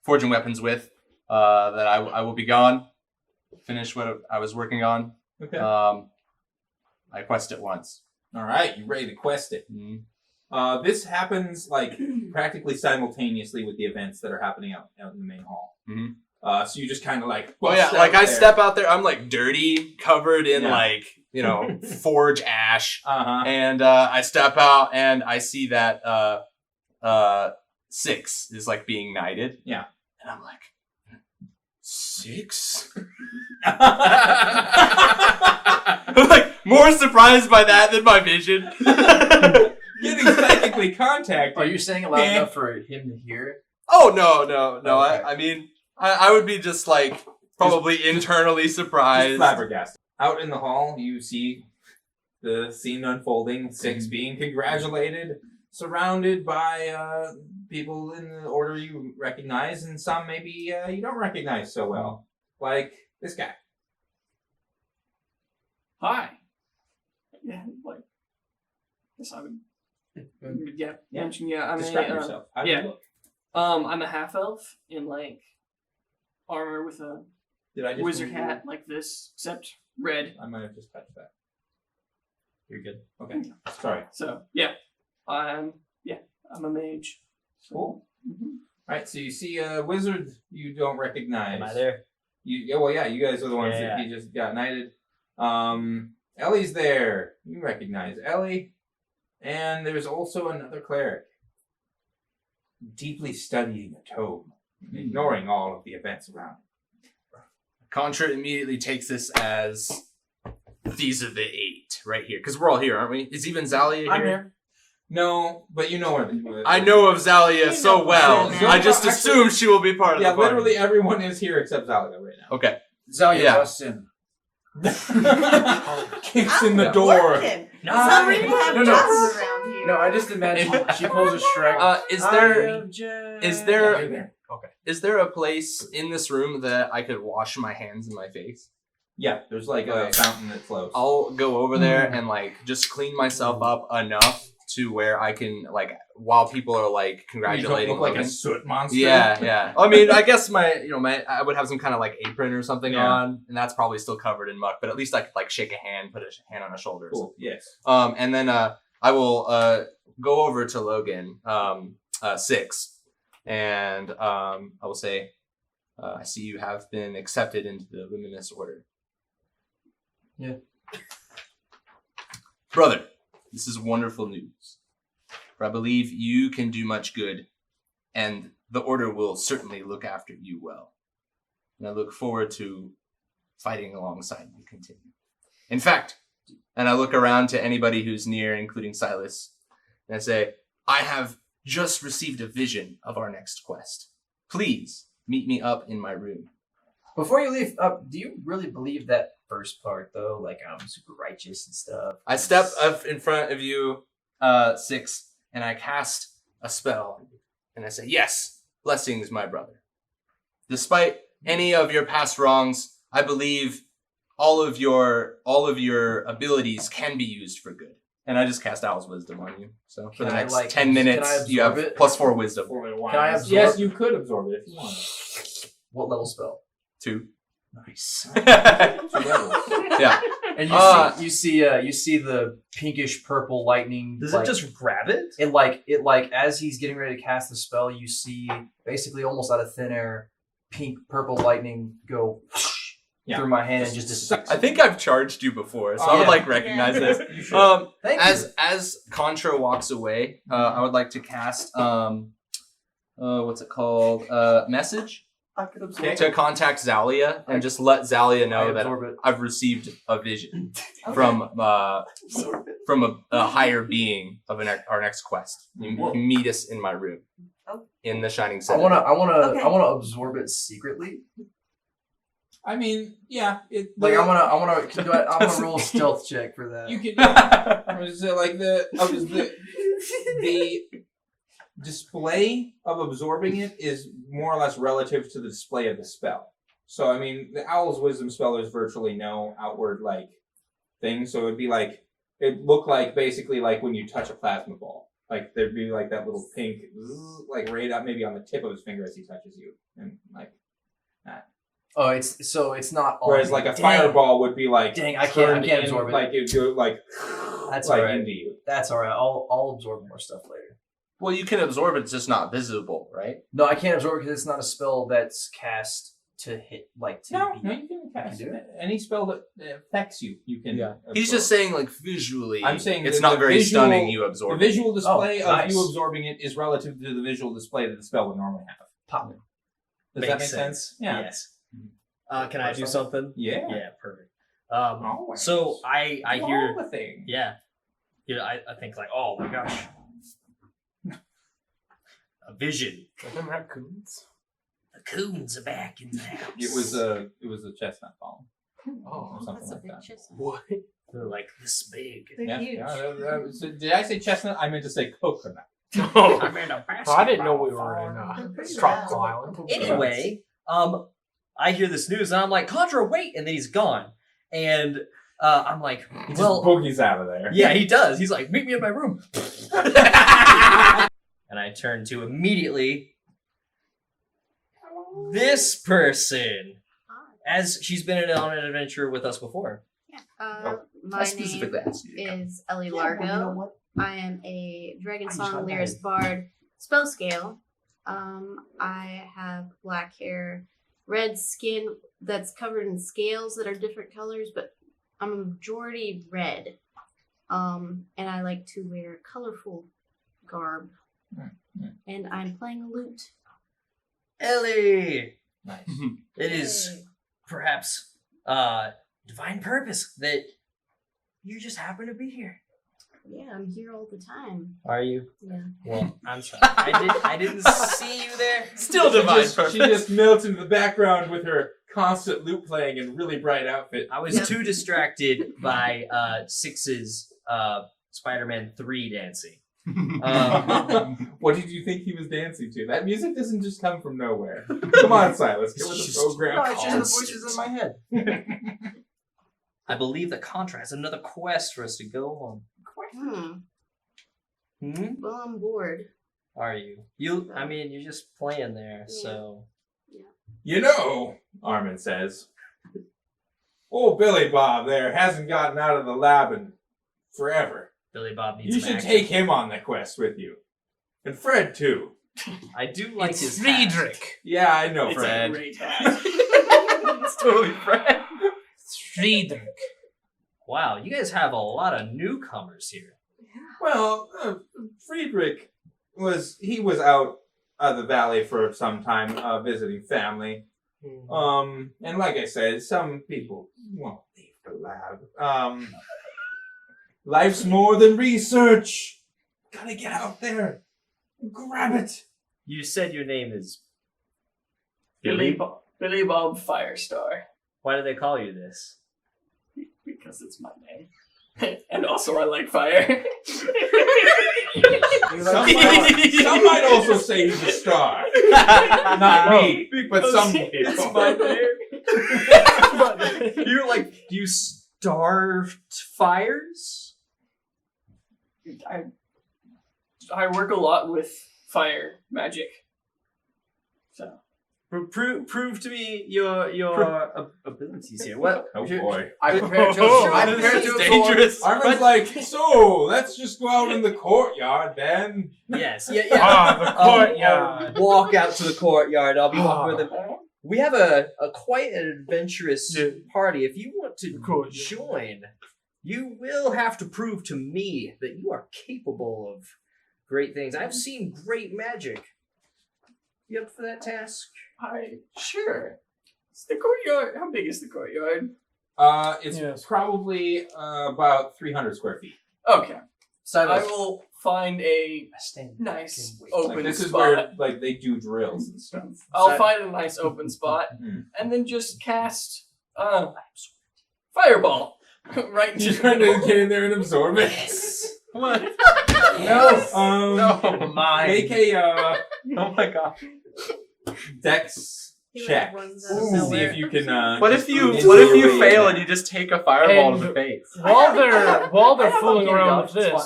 forging weapons with that I will be gone. Finish what I was working on. Okay. I quest it once. All right, you ready to quest it? Mm-hmm. This happens like practically simultaneously with the events that are happening out in the main hall. Mm-hmm. So you just kind of like Oh yeah, bust like out I there. step out there, I'm like dirty, covered in Yeah. like, forge ash. Uh-huh. And I step out and I see that 6 is like being knighted. Yeah. And I'm like, 6? Getting I'm like more surprised by that than my vision. psychically contacted. Are you saying it loud enough for him to hear? Oh no. Okay. I mean I would be just like probably internally surprised. Just flabbergasted. Out in the hall, you see the scene unfolding. 6 being congratulated, surrounded by people in the order you recognize, and some maybe you don't recognize so well, like this guy. Hi. Yeah, like, yes, I would. Yeah, mention. Yeah, I'm Describe yourself. How do you yeah. look? I'm a half elf in like armor with a Did I just wizard move hat like this, except red. I might have just touched that. You're good. Okay. Sorry. So yeah, I'm a mage. So, Cool. mhm. All right. So you see a wizard you don't recognize. Am I there? You guys are the ones that he just got knighted. Ellie's there. You recognize Ellie. And there's also another cleric. Deeply studying a tome, ignoring all of the events around him. Contra immediately takes this as these are the 8 right here. Because we're all here, aren't we? Is even Zalia here? I'm here. No, but you know where they I know of Zalia so well. Zoma I just actually- assume she will be part of Yeah, the party. literally everyone is here except Zalia right now. Okay. Zalia Yeah. busts in. Kicks in the door. Working. Some reason have No. jobs around here. No, I just imagine she pulls a Shrek. Is there a place in this room that I could wash my hands and my face? Yeah, there's like a fountain that flows. I'll go over there and like just clean myself up enough to where I can like while people are like You don't congratulating look like a Logan. soot monster. Yeah. I mean, I guess my I would have some kind of like apron or something Yeah. on, and that's probably still covered in muck. But at least I could like shake a hand, put a hand on a shoulder. Or Cool. something. Yes. And then I will go over to Logan 6, and I will say, I see you have been accepted into the Luminous Order. Yeah. Brother, this is wonderful news. For I believe you can do much good, and the Order will certainly look after you well. And I look forward to fighting alongside you continue. In fact, and I look around to anybody who's near, including Silas, and I say, I have just received a vision of our next quest. Please meet me up in my room. Before you leave, do you really believe that first part though? Like I'm super righteous and stuff. I step up in front of you, 6, and I cast a spell, and I say, yes, blessings, my brother. Despite any of your past wrongs, I believe all of your abilities can be used for good. And I just cast Owl's Wisdom on you. So for Can the I, next like, 10 can I minutes, you have absorb it? +4 wisdom. Can I absorb? Yes, you could absorb it if you wanted. What level spell? 2. Nice. Yeah. And you see the pinkish purple lightning. Does it just grab it? It as he's getting ready to cast the spell, you see basically almost out of thin air, pink purple lightning go through my hand and just disappears. I think I've charged you before, so I would like recognize this. Thank you. As Contra walks away, I would like to cast what's it called? Message I could absorb to contact Zalia and just let Zalia know that absorb it. I've received a vision from a higher being of our next quest. You can meet us in my room in the Shining I Center. wanna absorb it secretly. I mean, yeah. I'm gonna roll a stealth check for that. You can. Was it like the display of absorbing it is more or less relative to the display of the spell. So I mean, the Owl's Wisdom spell is virtually no outward like thing. So it'd be like it looked like basically like when you touch a plasma ball. Like there'd be like that little pink like right up maybe on the tip of his finger as he touches you, and like that. Oh, it's not. Whereas like a fireball would be like, dang, I can't absorb it. Like it would go like that's like all right. into you. That's all right. I'll absorb more stuff later. Well, you can absorb it, it's just not visible, right? No, I can't absorb because it's not a spell that's cast to hit No, you can cast do it. any spell that affects you. You can. Yeah. absorb. He's just saying, like, visually, I'm saying it's the not very visual- stunning you absorb The it. visual display of nice. you absorbing it is relative to the visual display that the spell would normally have. Pop. Does that Makes make sense? Yeah. Yes. Can I do something? Yeah. Yeah, perfect. Always. So I Do hear all the things. yeah. I think like, oh my gosh. A vision. Them raccoons. The coons are back in the house. It was a chestnut palm. Oh, Or something like that. what? They're like this big. Yeah, so did I say chestnut? I meant to say coconut. Oh, I'm in a I didn't know we were in Tropical Island. Anyway, I hear this news and I'm like, Contra, wait, and then he's gone. And I'm like, He well, just boogies out of there. yeah, he does. He's like, meet me in my room. And I turn to immediately this person, as she's been on an adventure with us before. My name is Ellie Largo. I am a Dragon Song Lyrist Bard spell scale. I have black hair, red skin that's covered in scales that are different colors, but I'm a majority red. And I like to wear colorful garb. And I'm playing a lute. Ellie! Nice. It is perhaps divine purpose that you just happen to be here. Yeah, I'm here all the time. Are you? Yeah. Well, I'm sorry. I didn't see you there. Still divine purpose. She just melts into the background with her constant lute playing and really bright outfit. I was too distracted by Six's Spider-Man 3 dancing. What did you think he was dancing to? That music doesn't just come from nowhere. Come on, Silas, get with the program. No, it's just the voices in my head. I believe that Contra has another quest for us to go on. Well, I'm bored. Are you? I mean, you're just playing there, so. You know, Armin says, old Billy Bob there hasn't gotten out of the lab in forever. Billy Bob needs You some should action. take him on the quest with you. And Fred, too. I do like It's his Friedrich. hat. Yeah, I know, It's Fred. a great hat. It's totally Fred. It's Friedrich. Wow, you guys have a lot of newcomers here. Well, Friedrich was out of the valley for some time, visiting family. And like I said, some people won't leave the lab. Life's more than research. Gotta get out there. Grab it. You said your name is Billy Bob Firestar, Why do they call you this? because it's my name. And also I like fire. Some might also say he's a star. Not me, but some people. It's my name. You're like, do you starve fires? I work a lot with fire magic. So Prove to me your abilities here. What? Oh boy. I prepared to Dangerous. Armin's like, so let's just go out in the courtyard then. Yes. Yeah. The courtyard. I'll walk out to the courtyard. I'll be walking with them. We have a quite an adventurous party. If you want to join, you will have to prove to me that you are capable of great things. I've seen great magic. You up for that task? Sure. It's the courtyard. How big is the courtyard? It's probably about 300 square feet. Okay. Silas. I will find a nice open Like, this is spot. where like they do drills and stuff. I'll find a nice open spot Mhm. and then just cast fireball right into You're trying to get in there and absorb it. What? No. Make a Oh my god. dex He, like, check. runs out of See nowhere. if you can. What if you initiate fail that. and you just take a fireball to And- the face? While they're have fooling a around with dodge, that's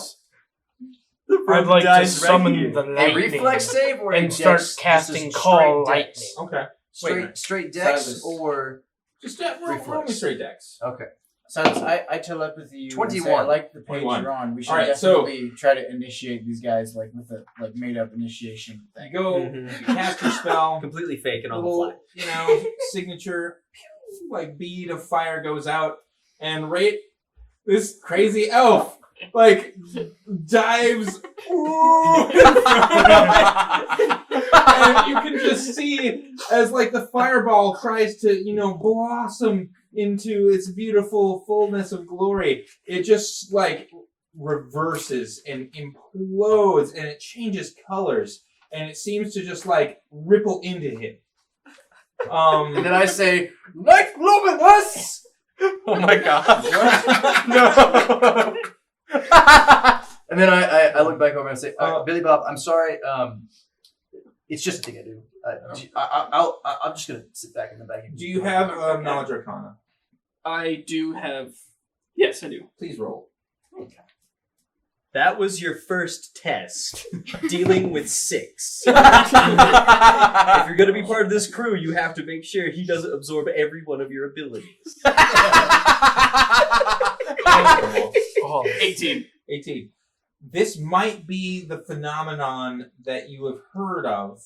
this, I'd like to summon the A lightning reflex save or a and start dex? casting Just a call straight lightning. dex? Okay. Straight dex Silas. or Just roll me Reflex. straight dex. okay. Silas, I telepathy you. 21. I like the page 21. you're on. We should Alright, so- definitely try to initiate these guys like with a made up initiation You thing. go, you cast your spell. Completely faking on the Little, fly. signature, like bead of fire goes out, and right, this crazy elf like dives, in front of it. And you can just see as like the fireball tries to blossom into its beautiful fullness of glory. It just like reverses and implodes, and it changes colors, and it seems to just like ripple into him. And then I say, "Night luminous!" Oh my god. No. And then I look back over and say, Billy Bob, I'm sorry. It's just a thing I do. I'm just gonna sit back in the back. Do you have knowledge arcana? I do have. Yes, I do. Please roll. That was your first test, dealing with 6. If you're going to be part of this crew, you have to make sure he doesn't absorb every one of your abilities. 18. 18. This might be the phenomenon that you have heard of.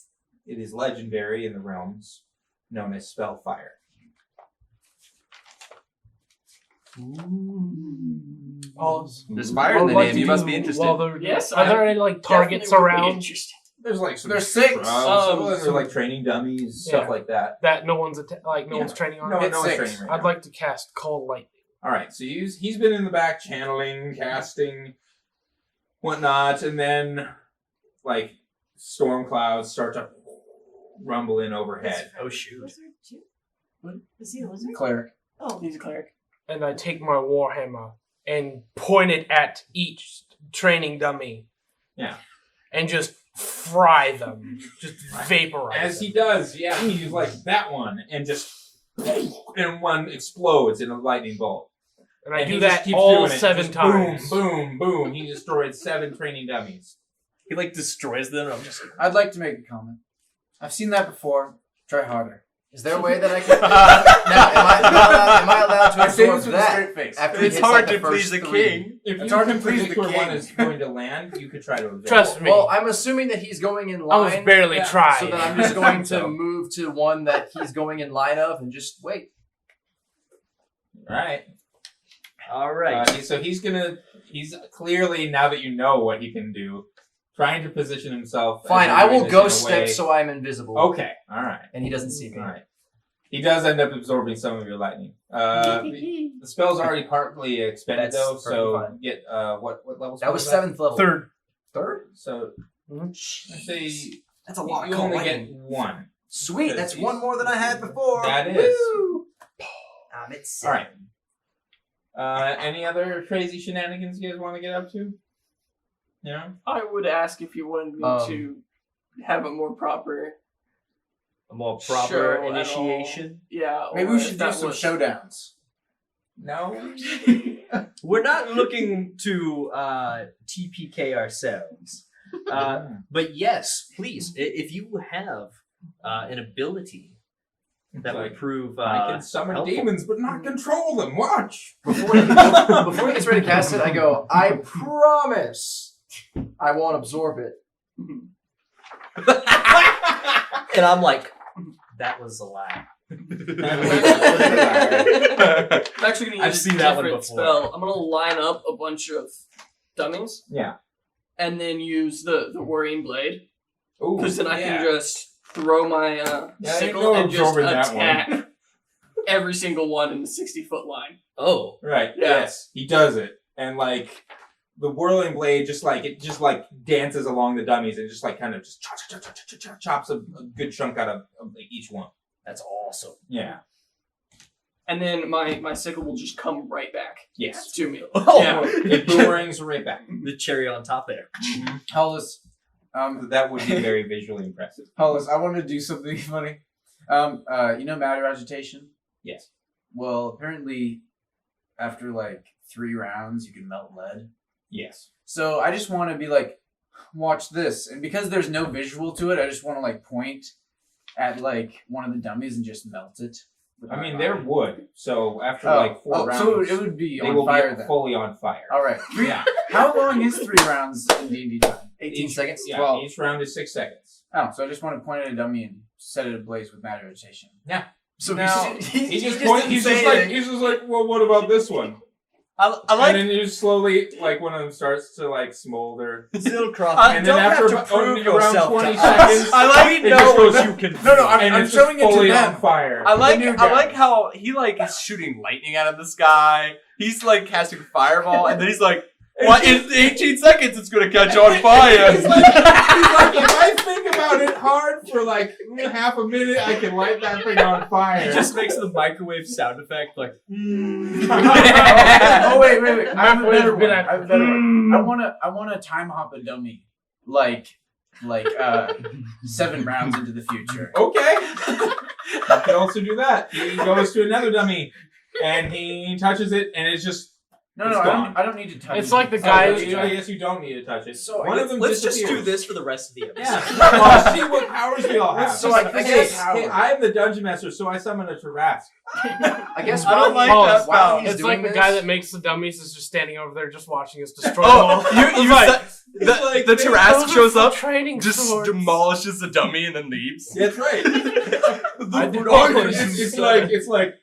It is legendary in the realms, known as Spellfire. There's fire in the name. You must be interested. Yes, are there any like targets definitely would be around interested. There's like some There's 6. shrubs, some of them are like training dummies, stuff Yeah. like that. that no one's no one's training on? No, It's no one's 6. training right I'd now. like to cast call lightning. All right, so he's been in the back channeling, casting, whatnot, and then like storm clouds start to rumble in overhead. Oh, shoot. What? Is he a wizard? Cleric. Oh. He's a cleric. And I take my warhammer and point it at each training dummy. Yeah. And just fry them. Just vaporize As them. he does, yeah, he's like that one, and just and one explodes in a lightning bolt. And I And do he just that keeps all doing it, 7 just times. Boom, boom, boom. He destroyed 7 training dummies. He like destroys them. And I'm just like, I'd like to make a comment. I've seen that before. Try harder. Is there a way that I can? Now, am I allowed to I say absorb this with a that? straight face. After he It's hits, hard like, to the please first the 3? king. If It's you hard to can please predict the where one king. is going to land, you could try to observe. Trust me. Well, I'm assuming that he's going in I line. was barely yeah, trying. So then I'm just going to So. move to one that he's going in line of and just wait. All right. all right. So he's clearly, now that you know what he can do, trying to position himself. Fine, as I you're doing will this ghost in a way- step so I'm invisible. Okay, all right. And he doesn't see me. All right. He does end up absorbing some of your lightning. The spell's already partly expended That's though, perfectly so fine. get what level? That was spell 7th level. Third. Third? So I say That's a lot. you Call only lightning. get 1. Sweet, that's Because one more than I had before. That is. Woo! I'm at All 7. right. Any other crazy shenanigans you guys want to get up to? Yeah. I would ask if you wanted me to have a more proper. A more proper show at all. initiation. Yeah. Maybe or we if should do that some was- showdowns. No. We're not looking to TPK ourselves. But yes, please, if you have an ability that would prove I can summon helpful. demons, but not control them. Watch. Before he gets ready to cast it, I go, I promise I won't absorb it. And I'm like, that was a lie. I'm actually going to I've use seen a that one different before. spell. I'm going to line up a bunch of dummies Yeah. and then use the Worrying Blade. Ooh, Because then I yeah. can just throw my Yeah, sickle no and just absorbing that attack every single one in the 60-foot line. Oh. Right. Yeah. Yes, he does it, and like the whirling blade, just like dances along the dummies and just like kind of just chops a good chunk out of like, each one. That's awesome. Yeah. And then my sickle will just come right back Yes. to me. Oh, Yeah. It boomerangs right back. the cherry on top there. Hollis, That would be very visually impressive. Hollis, I want to do something funny. You know matter agitation? Yes. Well, apparently, after like 3 rounds, you can melt lead. Yes. So I just want to be like, watch this, and because there's no visual to it, I just want to like point at like one of the dummies and just melt it. I mean, they're wood, so after like 4 rounds, so it would be they on will fire be then. fully on fire. All right. Yeah. How long is 3 rounds in D&D time? 18 seconds. Yeah. Well- Each round is 6 seconds. Oh, so I just want to point at a dummy and set it ablaze with matter agitation. Yeah. So Now, He just didn't he's say just like anything. he's just like, well, what about this one? I like And then you just slowly, like, one of them starts to like smolder. Zilcroft. And then after around 20 seconds, I like it just goes, you can. No, I'm and it's showing it just to fully them. on fire. I like The new I guy. like how he like is shooting lightning out of the sky. He's like casting fireball, and then he's like, "What? In 18 seconds, it's gonna catch on fire." He's like, if I think about it hard for like half a minute, I can light that thing on fire. He just makes the microwave sound effect like. Oh wait! I have a better one. Microwave I have a better one. I want to time hop a dummy, like 7 rounds into the future. Okay. You can also do that. He goes to another dummy, and he touches it, and it's just. No, It's I gone. don't need to touch It's it. like the guy. Yes, you don't need to touch it. So one of them Let's just do disappears. this for the rest of the episode. Yeah. Well, see what powers we all have. So I guess- hey, I'm the dungeon master, so I summon a Tarrasque. I guess I don't while like that while spell. he's It's like doing the guy this- that makes the dummies is just standing over there, just watching us destroy Oh, them all. you like, the Tarrasque shows up, training just swords. demolishes the dummy, and then leaves. That's right. I did It's like.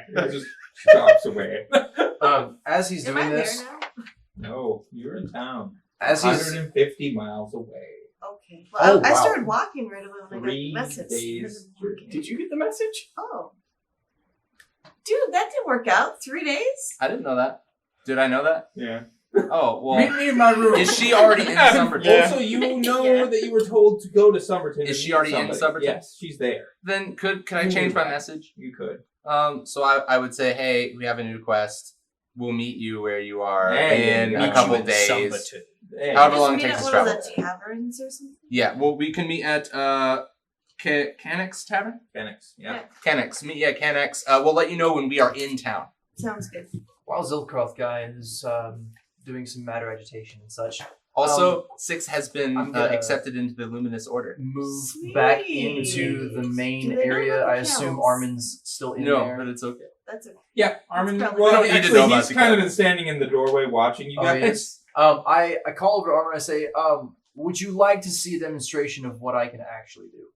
It just stops away. As he's doing this, No, you're in town. as he's 150 miles away. Okay. Well, I wow. started walking right away when I got 3 the message. days. Did you get the message? Oh. Dude, that didn't work out. 3 days? I didn't know that. Did I know that? Yeah. Oh well. Meet me in my room. Is she already in Summerton? Also, you know that you were told to go to Summerton. Is and she meet already in somebody. Summerton? Yes, she's there. Then can I change my message? You could. So I would say, hey, we have a new quest. We'll meet you where you are Hey, in meet a you couple in days. Summerton. Hey. However Just long it meet takes at to one travel. of the taverns or something? Yeah, well, we can meet at Canex Tavern? Phoenix. Yeah. Canex. Meet at Canex. We'll let you know when we are in town. Sounds good. while Zilcroft guy is doing some matter agitation and such. Also, 6 has been I'm gonna- accepted into the Luminous Order. Move Sweet. back into the main Do they know area. about I the assume cows? Armin's still in No, there. but it's okay. That's okay. Yeah, Armin. That's probably- Well, We don't need to actually, know about he's the kind of cat. been standing in the doorway watching you Oh, guys. yes. I call over to Armin and I say, would you like to see a demonstration of what I can actually do?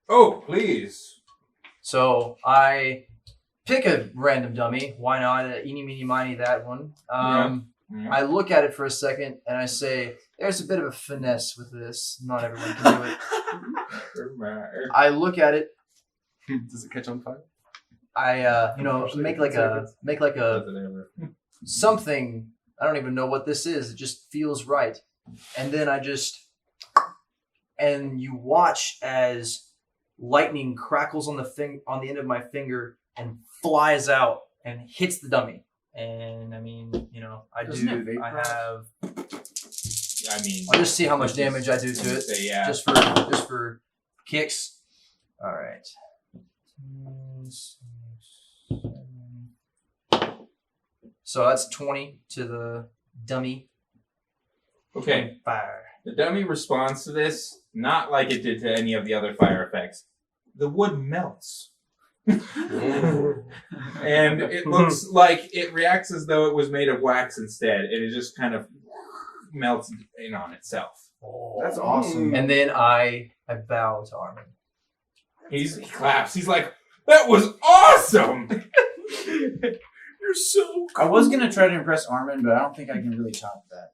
Oh, please. So I pick a random dummy. Why not? Eeny, meeny, miny, that one. Yeah. I look at it for a second and I say, there's a bit of a finesse with this. Not everyone can do it. I look at it. Does it catch on fire? I make like a something. I don't even know what this is. It just feels right. And then and you watch as lightning crackles on the end of my finger and flies out and hits the dummy. And I mean, I Doesn't it do. I vaporize? have. I mean, I'll just see how much damage I do to it. Yeah. Just for kicks. All right. So that's 20 to the dummy. Okay. Fire. The dummy responds to this not like it did to any of the other fire effects. The wood melts. And it looks like it reacts as though it was made of wax instead, and it just kind of melts in on itself. That's awesome. And then I bow to Armin. He claps. He's like, "That was awesome! You're so cool." I was gonna try to impress Armin, but I don't think I can really top that.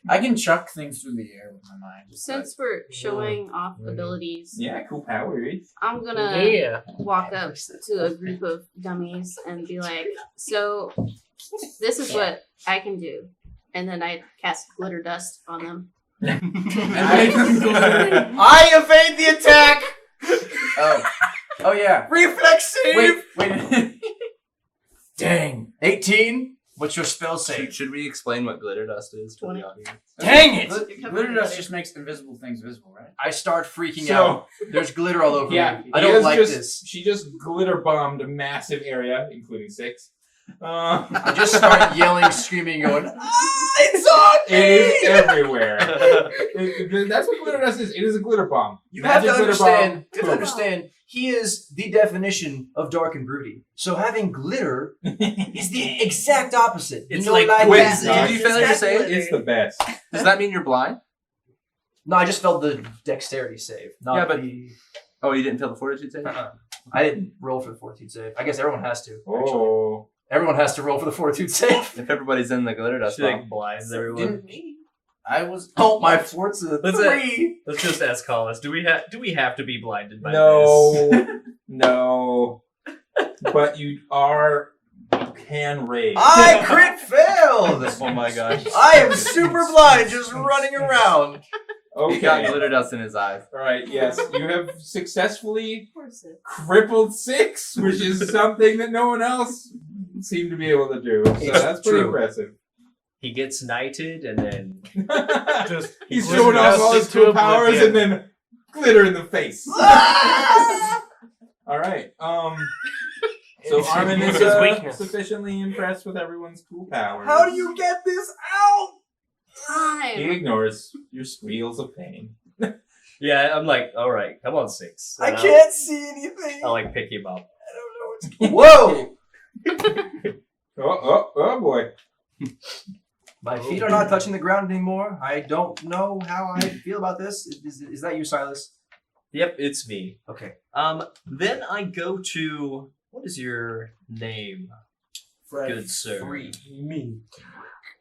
I can chuck things through the air with my mind. Since we're showing off abilities, Yeah, cool powers. I'm gonna walk up to a group of dummies and be like, "So, this is what I can do," and then I cast glitter dust on them. I evade the attack! Oh yeah. Reflex save! Wait. Dang. 18? What's your spell save? Should we explain what glitter dust is to 20. the audience? Dang it! Glitter dust just makes invisible things visible, right? I start freaking So- out. There's glitter all over Yeah, me. I don't like this. She just glitter bombed a massive area, including 6. I just start yelling, screaming, going, it's on me! It is everywhere. That's what glitter dust is. It is a glitter bomb. You have to Magic glitter understand, bomb. you have to understand, he is the definition of dark and broody. So having glitter is the exact opposite. It's you know, like Wait, Batman. did you fail to say it? It's the best. Does that mean you're blind? No, I just felt the dexterity save. Not Yeah, but- the... Oh, you didn't fail the fortitude save? I didn't roll for the fortitude save. I guess everyone has to. Actually. Oh. Everyone has to roll for the fortitude save. If everybody's in the glitter dust She bomb. like blinds everyone. Didn't I was. Oh, my fort's a Let's 3. Let's just ask Hollis. Do we have to be blinded by this? No. No. But you can rage. I crit failed! Oh my gosh. I am super blind, just running around. He got Okay. glitter dust in his eyes. All right. Yes, you have successfully crippled 6, which is something that no one else seemed to be able to do. So It's that's pretty true. impressive. He gets knighted and then Just He's glitter showing off dust all his into cool powers oblivion. and then glitter in the face. All right. So Armin is His weakness. sufficiently impressed with everyone's cool powers. How do you get this out? He Time. ignores your squeals of pain. yeah, I'm like, all right, come on, 6. I And can't see anything. I'll like pick him up. I don't know what's Whoa! Oh boy. My feet are not touching the ground anymore. I don't know how I feel about this. Is that you, Silas? Yep, it's me. Okay. Then I go to what is your name, good sir? me.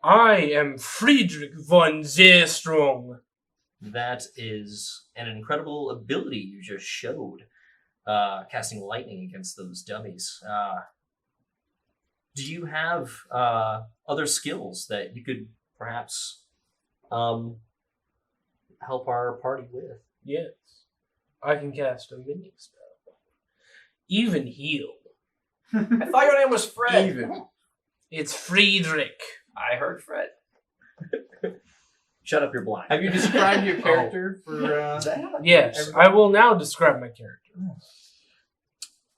I am Friedrich von Zeerstrong. That is an incredible ability you just showed, casting lightning against those dummies. Do you have other skills that you could perhaps help our party with? Yes, I can cast a mini spell. Even heal. I thought your name was Fred. Even. It's Friedrich. I heard Fred. Shut up, you're blind. Have you described your character for? Yes, I will now describe my character.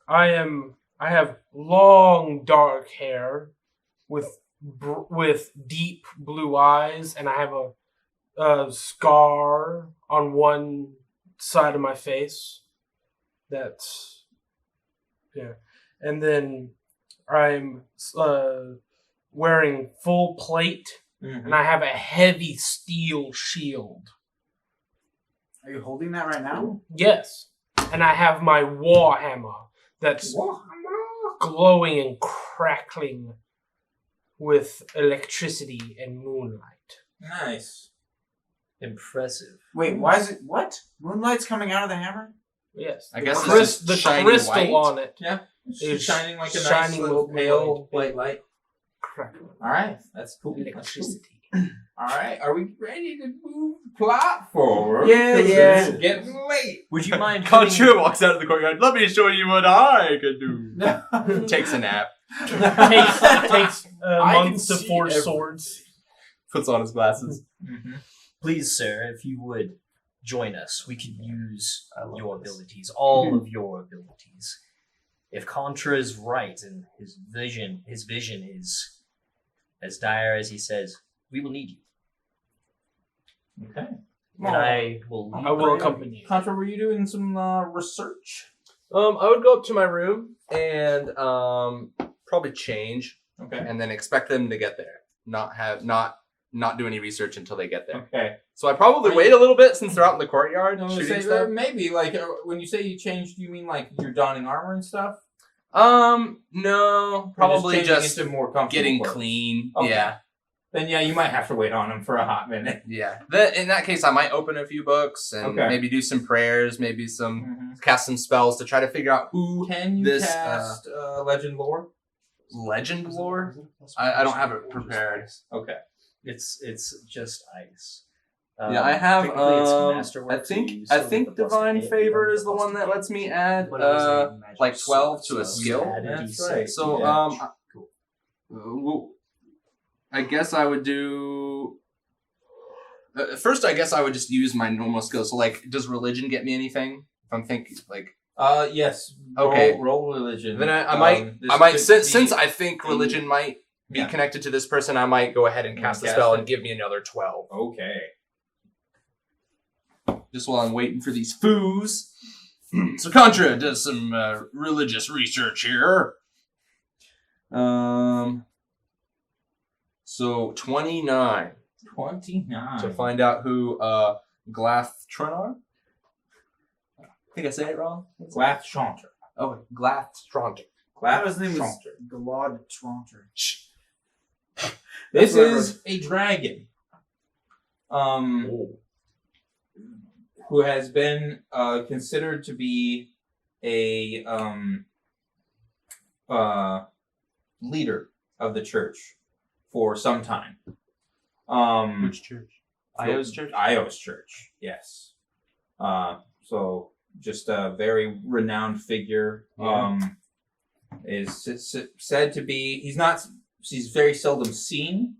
I have long dark hair with deep blue eyes, and I have a scar on one side of my face. That's yeah, and then I'm wearing full plate, and I have a heavy steel shield. Are you holding that right now? Yes, and I have my war hammer that's glowing and crackling with electricity and moonlight. Nice. Impressive. Wait, why is it what? Moonlight's coming out of the hammer? Yes, I the guess crys- it's the shiny crystal white. on it Yeah. is It's shining like a nice shining little with pale white light. crackling All right, that's cool. That's cool. electricity. All right, are we ready to move the plot forward? Yeah, 'Cause yeah. It's getting late. Would you mind Contra walks out of the courtyard. Let me show you what I can do. Takes a nap. takes I months can to see forge everything. swords. Puts on his glasses. Please, sir, if you would join us, we could use your abilities, all of your abilities. If Contra is right and his vision is as dire as he says, we will need you. Okay. And I will. I will accompany you. Contra, were you doing some research? I would go up to my room and probably change, Okay. and then expect them to get there. Not do any research until they get there. Okay. So I probably wait a little bit since they're out in the courtyard No, shooting say, stuff. maybe like when you say you changed, do you mean like you're donning armor and stuff? No, probably changing just into more comfortable getting clothes? clean. Okay. Yeah, Then yeah, you might have to wait on them for a hot minute. yeah. In that case, I might open a few books and Okay. maybe do some prayers, maybe cast some spells to try to figure out who Can you this cast legend lore? legend lore. I don't have it prepared. Okay. It's just ice. Yeah, I have. Technically it's Masterworks, I so think you still get the plus Divine 8, Favor you is the don't get one that plus lets me add But it was a magic like 12 to a sword, so skill. you add a That's D6. right. So Yeah. well, I guess I would do. First, I guess I would just use my normal skills. So, like, does religion get me anything? If I'm thinking, like, Yes. Okay. Roll religion. then I might since I think religion might be Yeah. connected to this person, I might go ahead and cast the Cast spell it. and give me another 12. Okay. Just while I'm waiting for these foos. So Contra does some religious research here. So 29 29. to find out who Glathtronar. I think I said it wrong. Glath Chanter. Oh, Glathtronar. Glath His name was Chanter. Galad Tronter. This what I is a dragon. Who has been considered to be a leader of the church for some time. Which church? Io's church? Io's church, yes. So just a very renowned figure. Yeah. Is said to be, he's very seldom seen,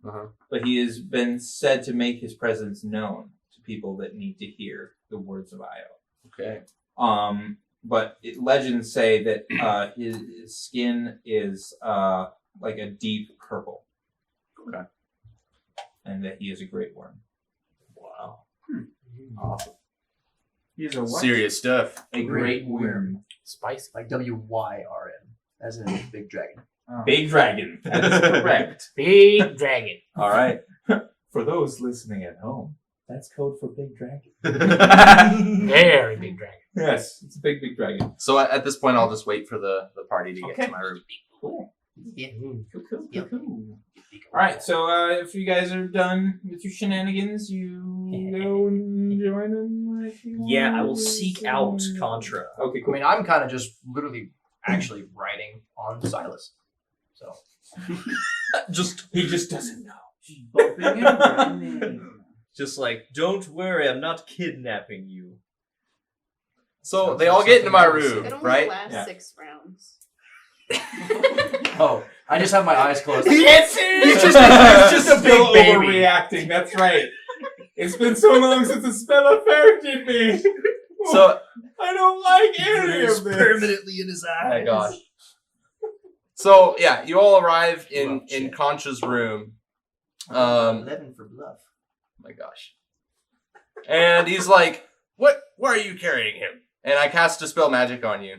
but he has been said to make his presence known to people that need to hear the words of Io. Okay. But legends say that his skin is like a deep purple. Okay. And that he is a great worm. Wow. Awesome. He's a what? Serious stuff. A great worm. Spicy. Like WYRM, as in big dragon. Big dragon. That is correct. Big dragon. All right. For those listening at home, that's code for big dragon. Very big dragon. Yes, it's a big dragon. So at this point, I'll just wait for the party to get Okay. to my room. Cool. Yeah. Cool. All right, so if you guys are done with your shenanigans, you go and join them. If you Yeah, I will want. seek out Contra. Okay, I cool. mean, I'm kind of just literally actually writing on Silas. So He just doesn't know. Just like, don't worry, I'm not kidnapping you. So they all get into my room, It only right? lasts Yeah. 6 rounds. oh, I just have my eyes closed. He's just a big overreacting. That's right. It's been so long since the spell affected me. So, I don't like any It's of this. permanently in his eyes. oh my gosh. So yeah, you all arrive in Concha's room. 11 for bluff. My gosh. And he's like, Why are you carrying him? And I cast Dispel Magic on you.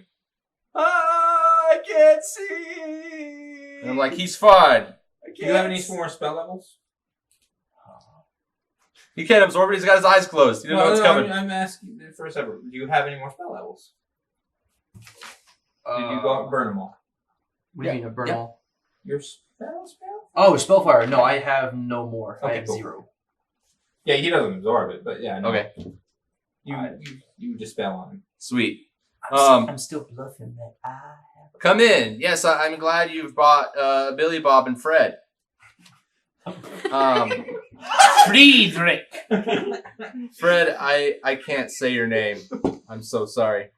I can't see. And I'm like, he's fine. Do you have any more spell levels? He can't absorb it, he's got his eyes closed. He doesn't know what's coming. I'm asking for a separate. Do you have any more spell levels? Did you go out and burn them all? What do you mean, a burn all? Your spell? Oh, Spellfire. No, I have no more. I Okay, have cool. 0. Yeah, he doesn't absorb it, but yeah. No. Okay, You dispel on him. sweet. I'm still bluffing that I have. Come in. Yes, I'm glad you've brought Billy Bob and Fred. Friedrich. Fred, I can't say your name. I'm so sorry.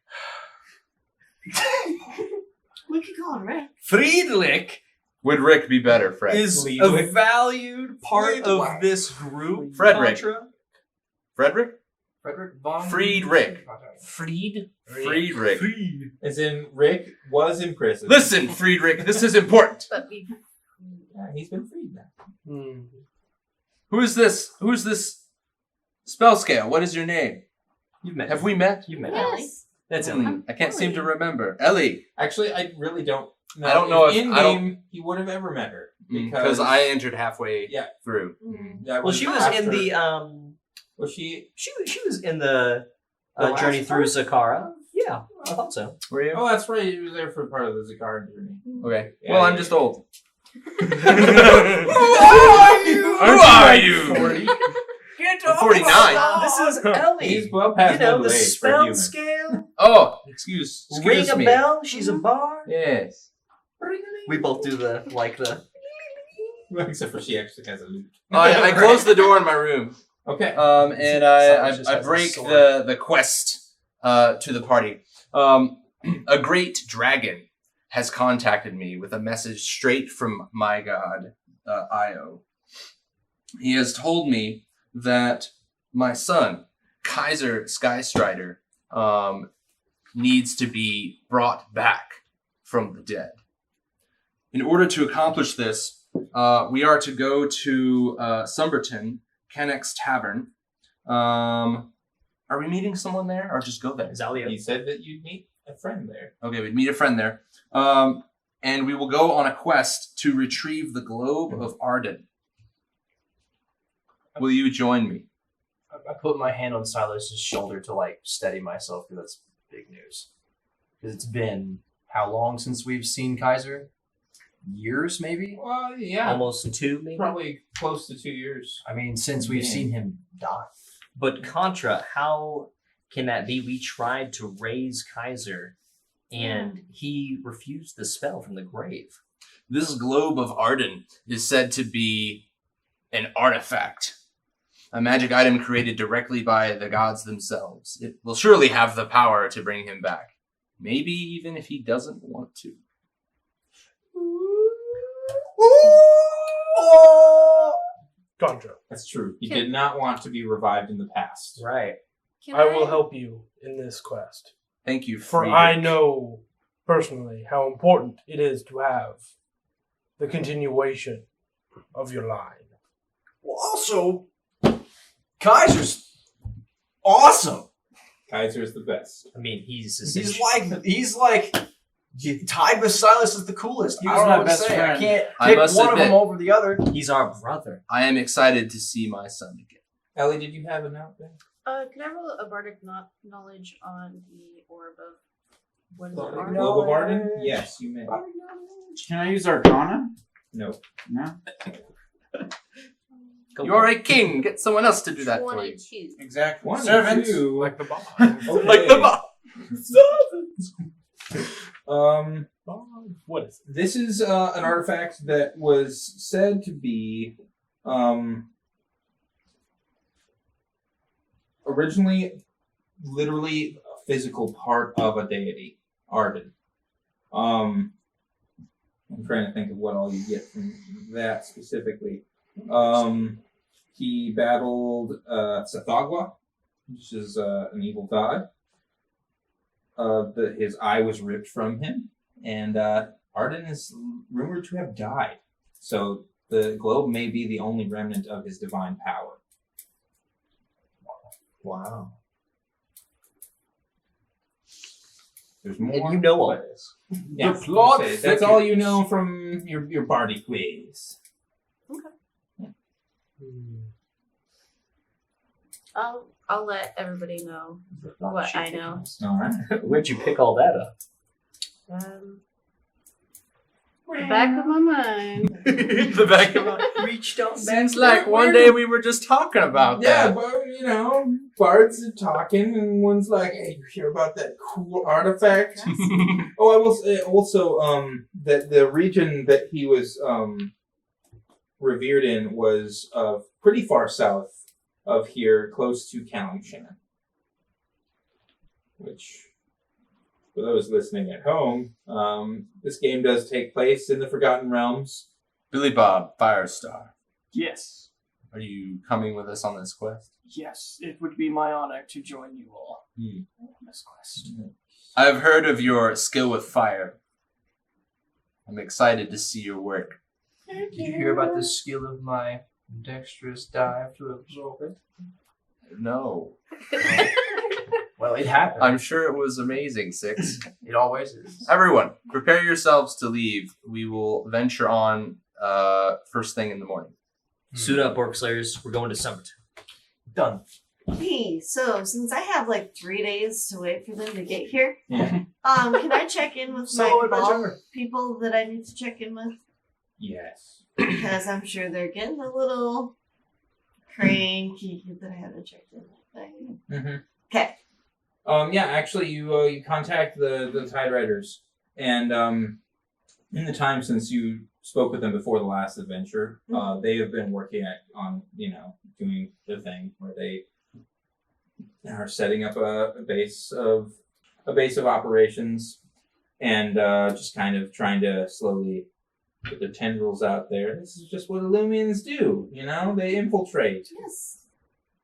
We could call him Rick. Friedrich Would Rick be better, Fred? is Lead a with- valued part Friedrich. of this group. Frederick. Contra. Frederick? Frederick von... Friedrich. Fried. Friedrich. As in, Rick was in prison. Listen, Friedrich, this is important. But we Yeah, he's been freed now. Who is this Spell scale, what is your name? You've met. Have we met? You've met. Yes. That's Ellie. I can't seem to remember. Ellie. Actually, I really don't know. I don't know if in I don't- game he would have ever met her Because I entered halfway Yeah. through. That Well, she was after- in the Was she? She was in the The last journey through part? Zakara. Yeah, I thought so. Were you? Oh, that's right. He was there for part of the Zakar journey. Okay. Yeah, Well, I'm yeah, just yeah. old. Who are you? Who are you? Get I'm 49. This is Ellie. He's well past You know, middle the age for spell human. scale. Oh, excuse Ring a me. bell. She's a bar. Yes. We both do the Except for she actually has a lute. I close the door in my room. Okay. And I break the quest to the party. A great dragon has contacted me with a message straight from my god, Io. He has told me that my son, Kaiser Skystrider, needs to be brought back from the dead. In order to accomplish this, we are to go to Sumberton, Kenneck's Tavern. Are we meeting someone there, or just go there? Zalia. He said that you'd meet a friend there. Okay, we'd meet a friend there. And we will go on a quest to retrieve the Globe of Arden. Will you join me? I put my hand on Silas's shoulder to like steady myself because that's big news. Because it's been how long since we've seen Kaiser? Years, maybe? Well, yeah. Almost 2, maybe. Probably close to 2 years. I mean, since we've seen him die. But Contra, how can that be? We tried to raise Kaiser, and he refused the spell from the grave. This Globe of Arden is said to be an artifact. A magic item created directly by the gods themselves. It will surely have the power to bring him back. Maybe even if he doesn't want to. Contra, That's true. He did not want to be revived in the past. Right. Can I will help you in this quest. Thank you, For Friedrich. I know personally how important it is to have the continuation of your line. Well, also, Kaiser's awesome. Kaiser's the best. I mean, he's like tied with Silas is the coolest. He I was don't my know what to best say. friend. I can't I pick must one of admit- them over the other. He's our brother. I am excited to see my son again. Ellie, did you have a note there? Can I roll a bardic knowledge on the orb of what is it? Globe Arden? of Arden? Yes, you may. Can I use Arcana? No. No? You are a king. Get someone else to do that for you. 22. Exactly. 1 Servants. 2. Like the boss. Okay. Like the boss. What is it? This is an artifact that was said to be originally literally a physical part of a deity, Arden. I'm trying to think of what all you get from that specifically. He battled Sathagwa, which is an evil god. His eye was ripped from him, and Arden is rumored to have died. So the globe may be the only remnant of his divine power. Wow. There's more. And you know all this. Yes, The plot that's all you know from your party quiz. I'll let everybody know what I know. All right. Where'd you pick all that up? The back of my mind. The back of my... Reached out. Seems like one day we were just talking about Yeah, that. but bards are talking, and one's like, "Hey, you hear about that cool artifact?" Oh, I will say also that the region that he was revered in was pretty far south of here, close to Kalingshan. Which, for those listening at home, this game does take place in the Forgotten Realms. Billy Bob, Firestar. Yes. Are you coming with us on this quest? Yes, it would be my honor to join you all Hmm. on this quest. I've heard of your skill with fire. I'm excited to see your work. Did you hear about the skill of my dexterous dive to absorb it? No. Well, it happened. I'm sure it was amazing, Six. It always is. Everyone, prepare yourselves to leave. We will venture on first thing in the morning. Suit up, OrcSlayers. We're going to Summit. Done. Hey, so since I have like 3 days to wait for them to get here, Yeah. can I check in with my Solo cabal adventure. people that I need to check in with? Yes. Because I'm sure they're getting a little cranky that I haven't checked in with. Mm-hmm. Okay. Yeah, actually, you contact the Tide Riders, and in the time since you spoke with them before the last adventure, they have been working on doing the thing where they are setting up a base of operations, and just kind of trying to slowly put their tendrils out there. This is just what Illumians do, they infiltrate. Yes.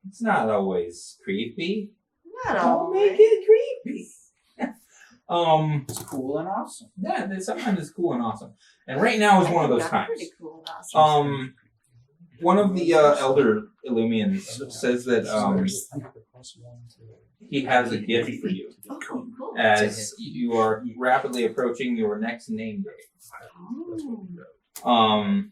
It's not always creepy. Not Don't all. make it creepy. It's cool and awesome. Yeah, sometimes it's cool and awesome. And right now is one of those times. Pretty cool and awesome. One of the elder Illumians says that he has a gift for you Oh, cool. as you are rapidly approaching your next name day. Oh.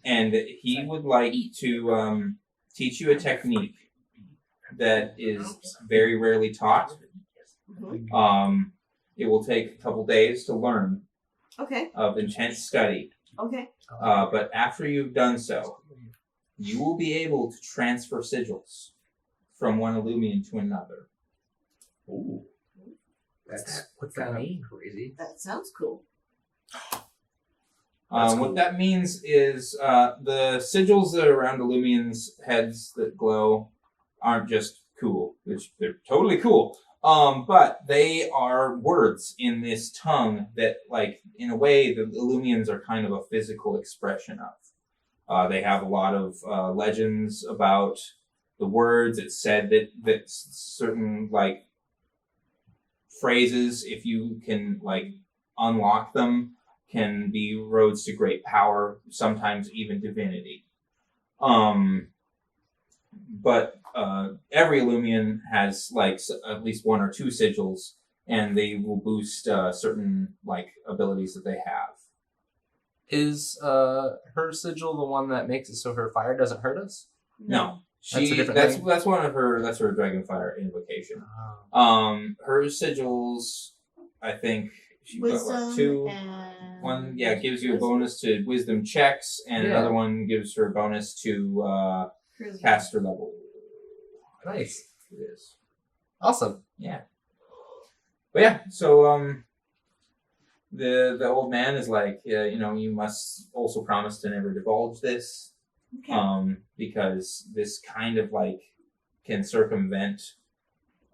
And he would like to teach you a technique that is very rarely taught. It will take a couple days to learn Okay. of intense study. Okay. But after you've done so, you will be able to transfer sigils from one Illumian to another. Ooh. What's that mean? Crazy. That sounds cool. What that means is the sigils that are around Illumians' heads that glow aren't just cool, which they're totally cool. But they are words in this tongue that, like, in a way, the Illumians are kind of a physical expression of. They have a lot of legends about the words. It's said that certain, like, phrases, if you can, like, unlock them, can be roads to great power, sometimes even divinity. But every Illumian has like at least one or two sigils, and they will boost certain like abilities that they have. Is her sigil the one that makes it so her fire doesn't hurt us? No, That's a different thing? that's one of her. That's her Dragonfire invocation. Her sigils, I think she got Wisdom two. and One, gives you a bonus to wisdom checks, and another one gives her a bonus to caster level. Nice. It is. Awesome. Yeah. But yeah, so the old man is like, you must also promise to never divulge this, because this kind of like can circumvent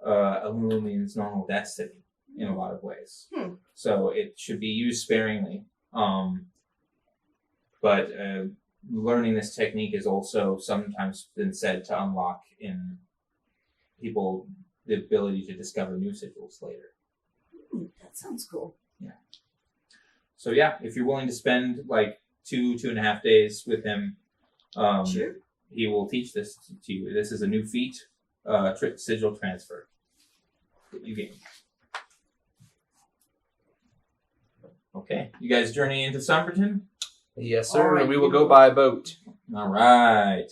a Illumian's normal destiny in a lot of ways. So it should be used sparingly. But learning this technique is also sometimes been said to unlock in people the ability to discover new sigils later. That sounds cool. Yeah. So yeah, if you're willing to spend like 2.5 days with him, Sure. he will teach this to you. This is a new feat, sigil transfer that you gain. Okay, you guys journey into Summerton? Yes, sir. All right, We will go by boat. All right.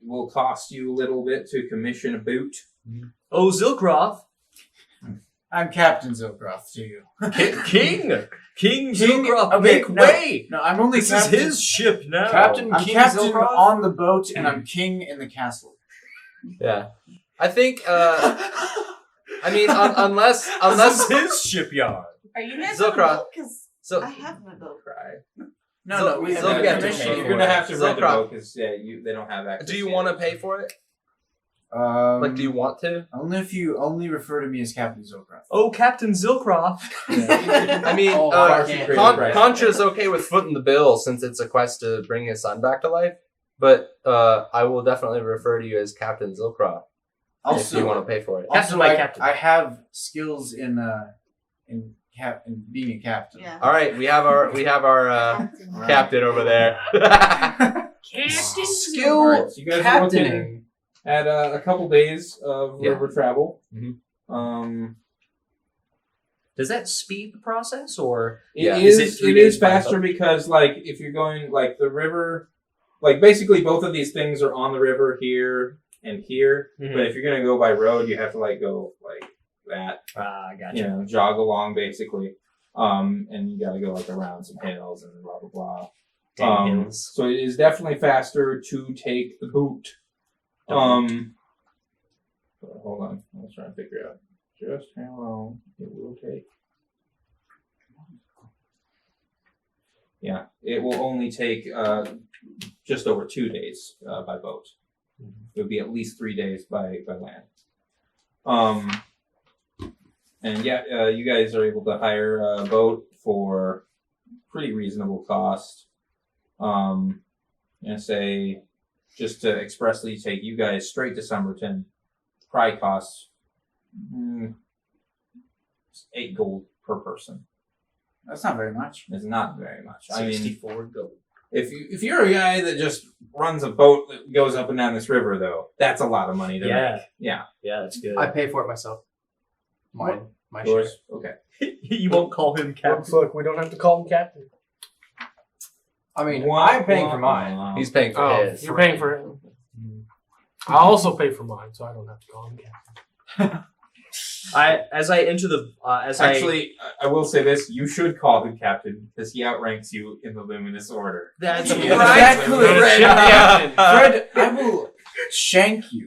Will cost you a little bit to commission a boot. Oh, Zilkroth. I'm Captain Zilkroth to you. King Zilkroth, okay, make no. way! No, I'm only This Captain. is his ship now. Captain. I'm King Captain Zilkroth? on the boat, and I'm king in the castle. Yeah. I think, I mean, unless This is his shipyard. Are you guys Zilkroth. on a boat? Because So, I have my boat. No, we have Zil- a yeah, commission. You're gonna have to rent a Zilkroth. boat because they don't have access. do you yet. want to pay for it? Like, Do you want to? only if you only refer to me as Captain Zilkroth. Oh, Captain Zilkroth. I mean, Oh, I can't. Contra's okay with footing the bill since it's a quest to bring his son back to life, but I will definitely refer to you as Captain Zilkroth if you want to pay for it. Also, my captain. I have skills in being a captain. Yeah. All right, we have our captain over there. Skill Captain. You guys are looking had a couple days of Yeah. river travel. Mhm. Does that speed the process, or It is is it 3 it days is by faster boat? because like if you're going like the river, like basically both of these things are on the river here and here. Mhm. But if you're gonna go by road, you have to like go like that. Gotcha. You know, jog along basically. And you gotta go like around some hills and blah blah blah. Dang hills. So it is definitely faster to take the boot. Hold on, I was trying to figure out just how long it will take. Yeah, it will only take just over 2 days by boat. It would be at least 3 days by land. And yeah, you guys are able to hire a boat for pretty reasonable cost. I'm gonna say just to expressly take you guys straight to Somerton, probably costs 8 gold per person. That's not very much. It's not very much. I mean, 64 gold. if you're a guy that just runs a boat that goes up and down this river, though, that's a lot of money to make. Yeah. Yeah, that's good. I pay for it myself. My share. Yours? Okay. You won't call him captain. Look, we don't have to call him captain. I mean, I'm paying for mine. He's paying for his. You're paying for him. I also pay for mine, so I don't have to call him captain. As I enter the Actually, I will say this: you should call him captain because he outranks you in the Luminous Order. that's Exactly, Ship captain. Fred, I will shank you.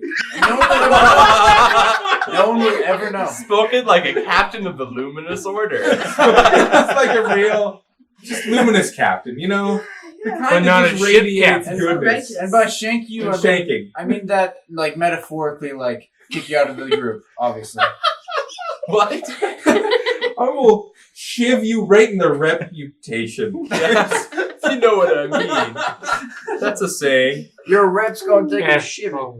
No one will ever know. Spoken like a captain of the Luminous Order. It's like a real, just luminous captain, you know, the But kind not that a just ship radiates captain. goodness And by shank you, and shaking. I mean that like metaphorically, like kick you out of the group, obviously. What? I will shiv you right in the reputation. Yes. You know what I mean. That's a saying. Your rep's gonna take Yeah. a shiver.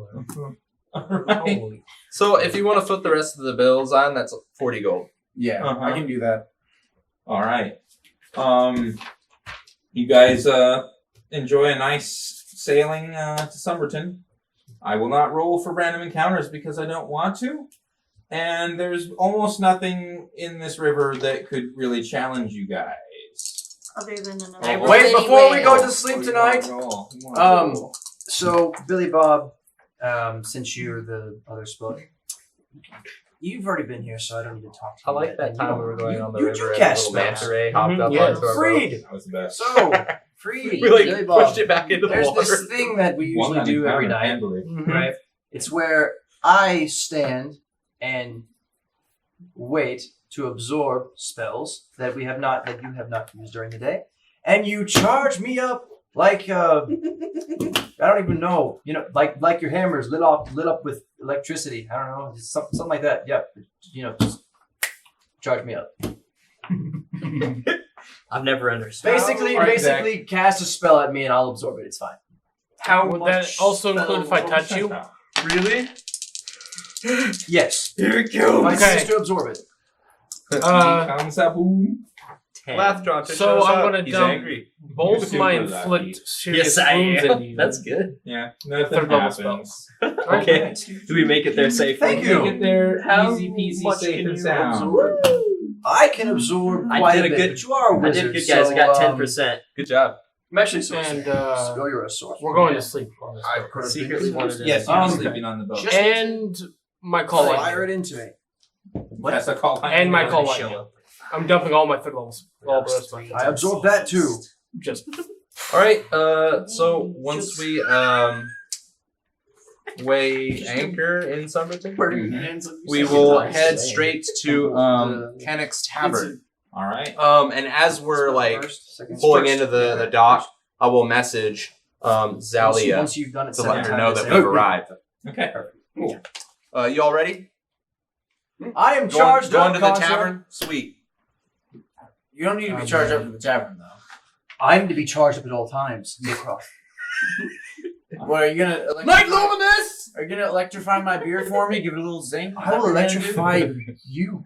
Alright. So if you want to flip the rest of the bills on, that's 40 gold. Yeah, Uh-huh. I can do that. All right. You guys enjoy a nice sailing to Somerton. I will not roll for random encounters because I don't want to. And there's almost nothing in this river that could really challenge you guys. Other than another. Oh, Wait, before we go to What sleep do you wanna tonight, roll? You wanna roll? so Billy Bob, since you're the other spot, you've already been here, so I don't need to talk to I you. like yet. that And time you we were going on the you river do and a cast little spells. manta ray hopped up yeah. onto our boat. Freed. That was the best. So, Freed, We like Billy Bob. pushed it back into the There's water. this thing that we One usually do every encounter, night, handily. right? It's where I stand and wait to absorb spells that you have not used during the day, and you charge me up like I don't even know, you know, like your hammer's lit up with electricity. I don't know, just something like that. Yeah, you know, just charge me up. I've never understood. Basically, cast a spell at me and I'll absorb it. It's fine. How would that also include if I touch you? Really? Yes. Here it If I goes. choose to absorb it. Comes up, boom. 10. Lathdrawn to So shows I'm up. gonna He's dump angry. both Super my lucky. inflict serious Yes, I wounds am. into you. That's good. Yeah, nothing Third level happens. Okay. Do we make it there safely? Thank you. Get there How easy peasy, much safe can and you sound. absorb? I can absorb I quite did a a bit, good- but you are a I wizard. did good, guys. I got so, 10%. Good job. I'm actually so And oh, you're a sorcerer. we're going to sleep on this I boat. could have Secretly been- wanted to. Yes, you're Um, sleeping on the boat. just- And my call Fire it lightning. into me. That's a call. And my call Show lightning. up. I'm dumping all my third levels. All the rest of my I absorbed that too. just All right. So once we weigh anchor in Somerton, we will head straight to Canuck's Tavern. All right. And as we're like pulling into the dock, I will message Zalia Once you've done it to 7 let her times, know say, that we've arrived. Okay. Cool. You all ready? I am Going charged up, to the Contra. tavern? Sweet. You don't need to be charged up for the tavern, though. I'm to be charged up at all times. Nicroft. What, are you gonna Night Luminous! Are you gonna electrify my beer for me? Give it a little zing? I will electrify you.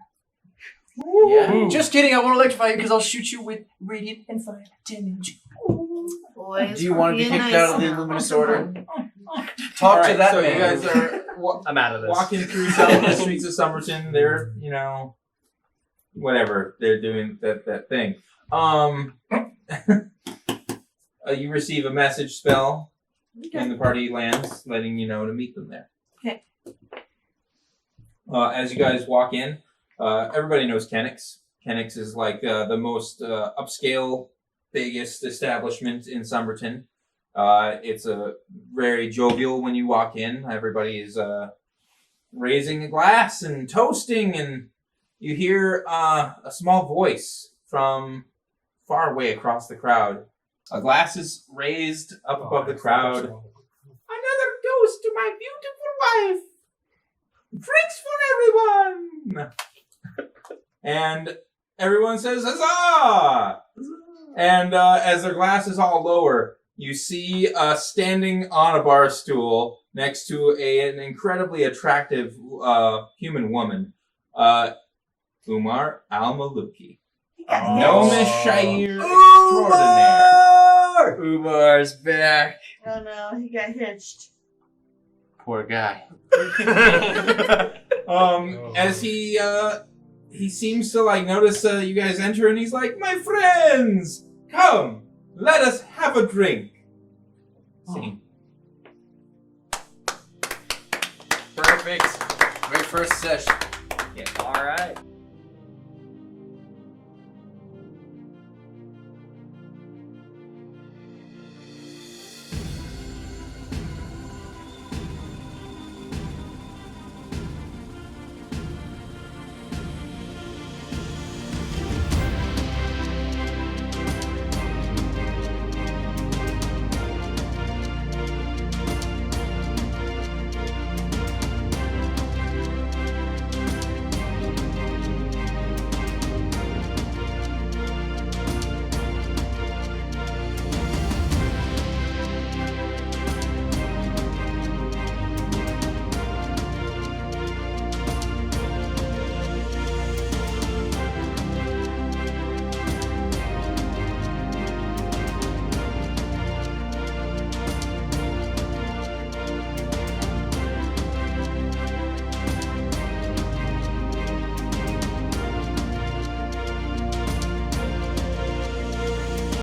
Yeah. Just kidding, I won't electrify you because I'll shoot you with radiant and fire damage. Boys, Do you want to be being kicked nice out of the now. Luminous Order? Talk to Alright, that so man. you guys are I'm out of this. walking through some of the streets of Somerton. They're, whatever. They're doing that thing. You receive a message spell when the party lands, letting you know to meet them there. Okay. As you guys walk in, everybody knows Kennick's. Kennick's is like the most upscale, biggest establishment in Somerton. It's a very jovial when you walk in. Everybody is raising a glass and toasting, and you hear a small voice from far away across the crowd. A glass is raised up above the crowd. Another toast to my beautiful wife. Drinks for everyone. And everyone says huzzah! And as their glasses all lower, you see standing on a bar stool next to an incredibly attractive human woman, Umar Al-Maluki. Gnomish Shire extraordinaire. Umar's back. Oh no, he got hitched. Poor guy. As he seems to notice you guys enter, and he's like, "My friends, come, let us have a drink." Scene. Perfect. Very first session. Yeah, all right.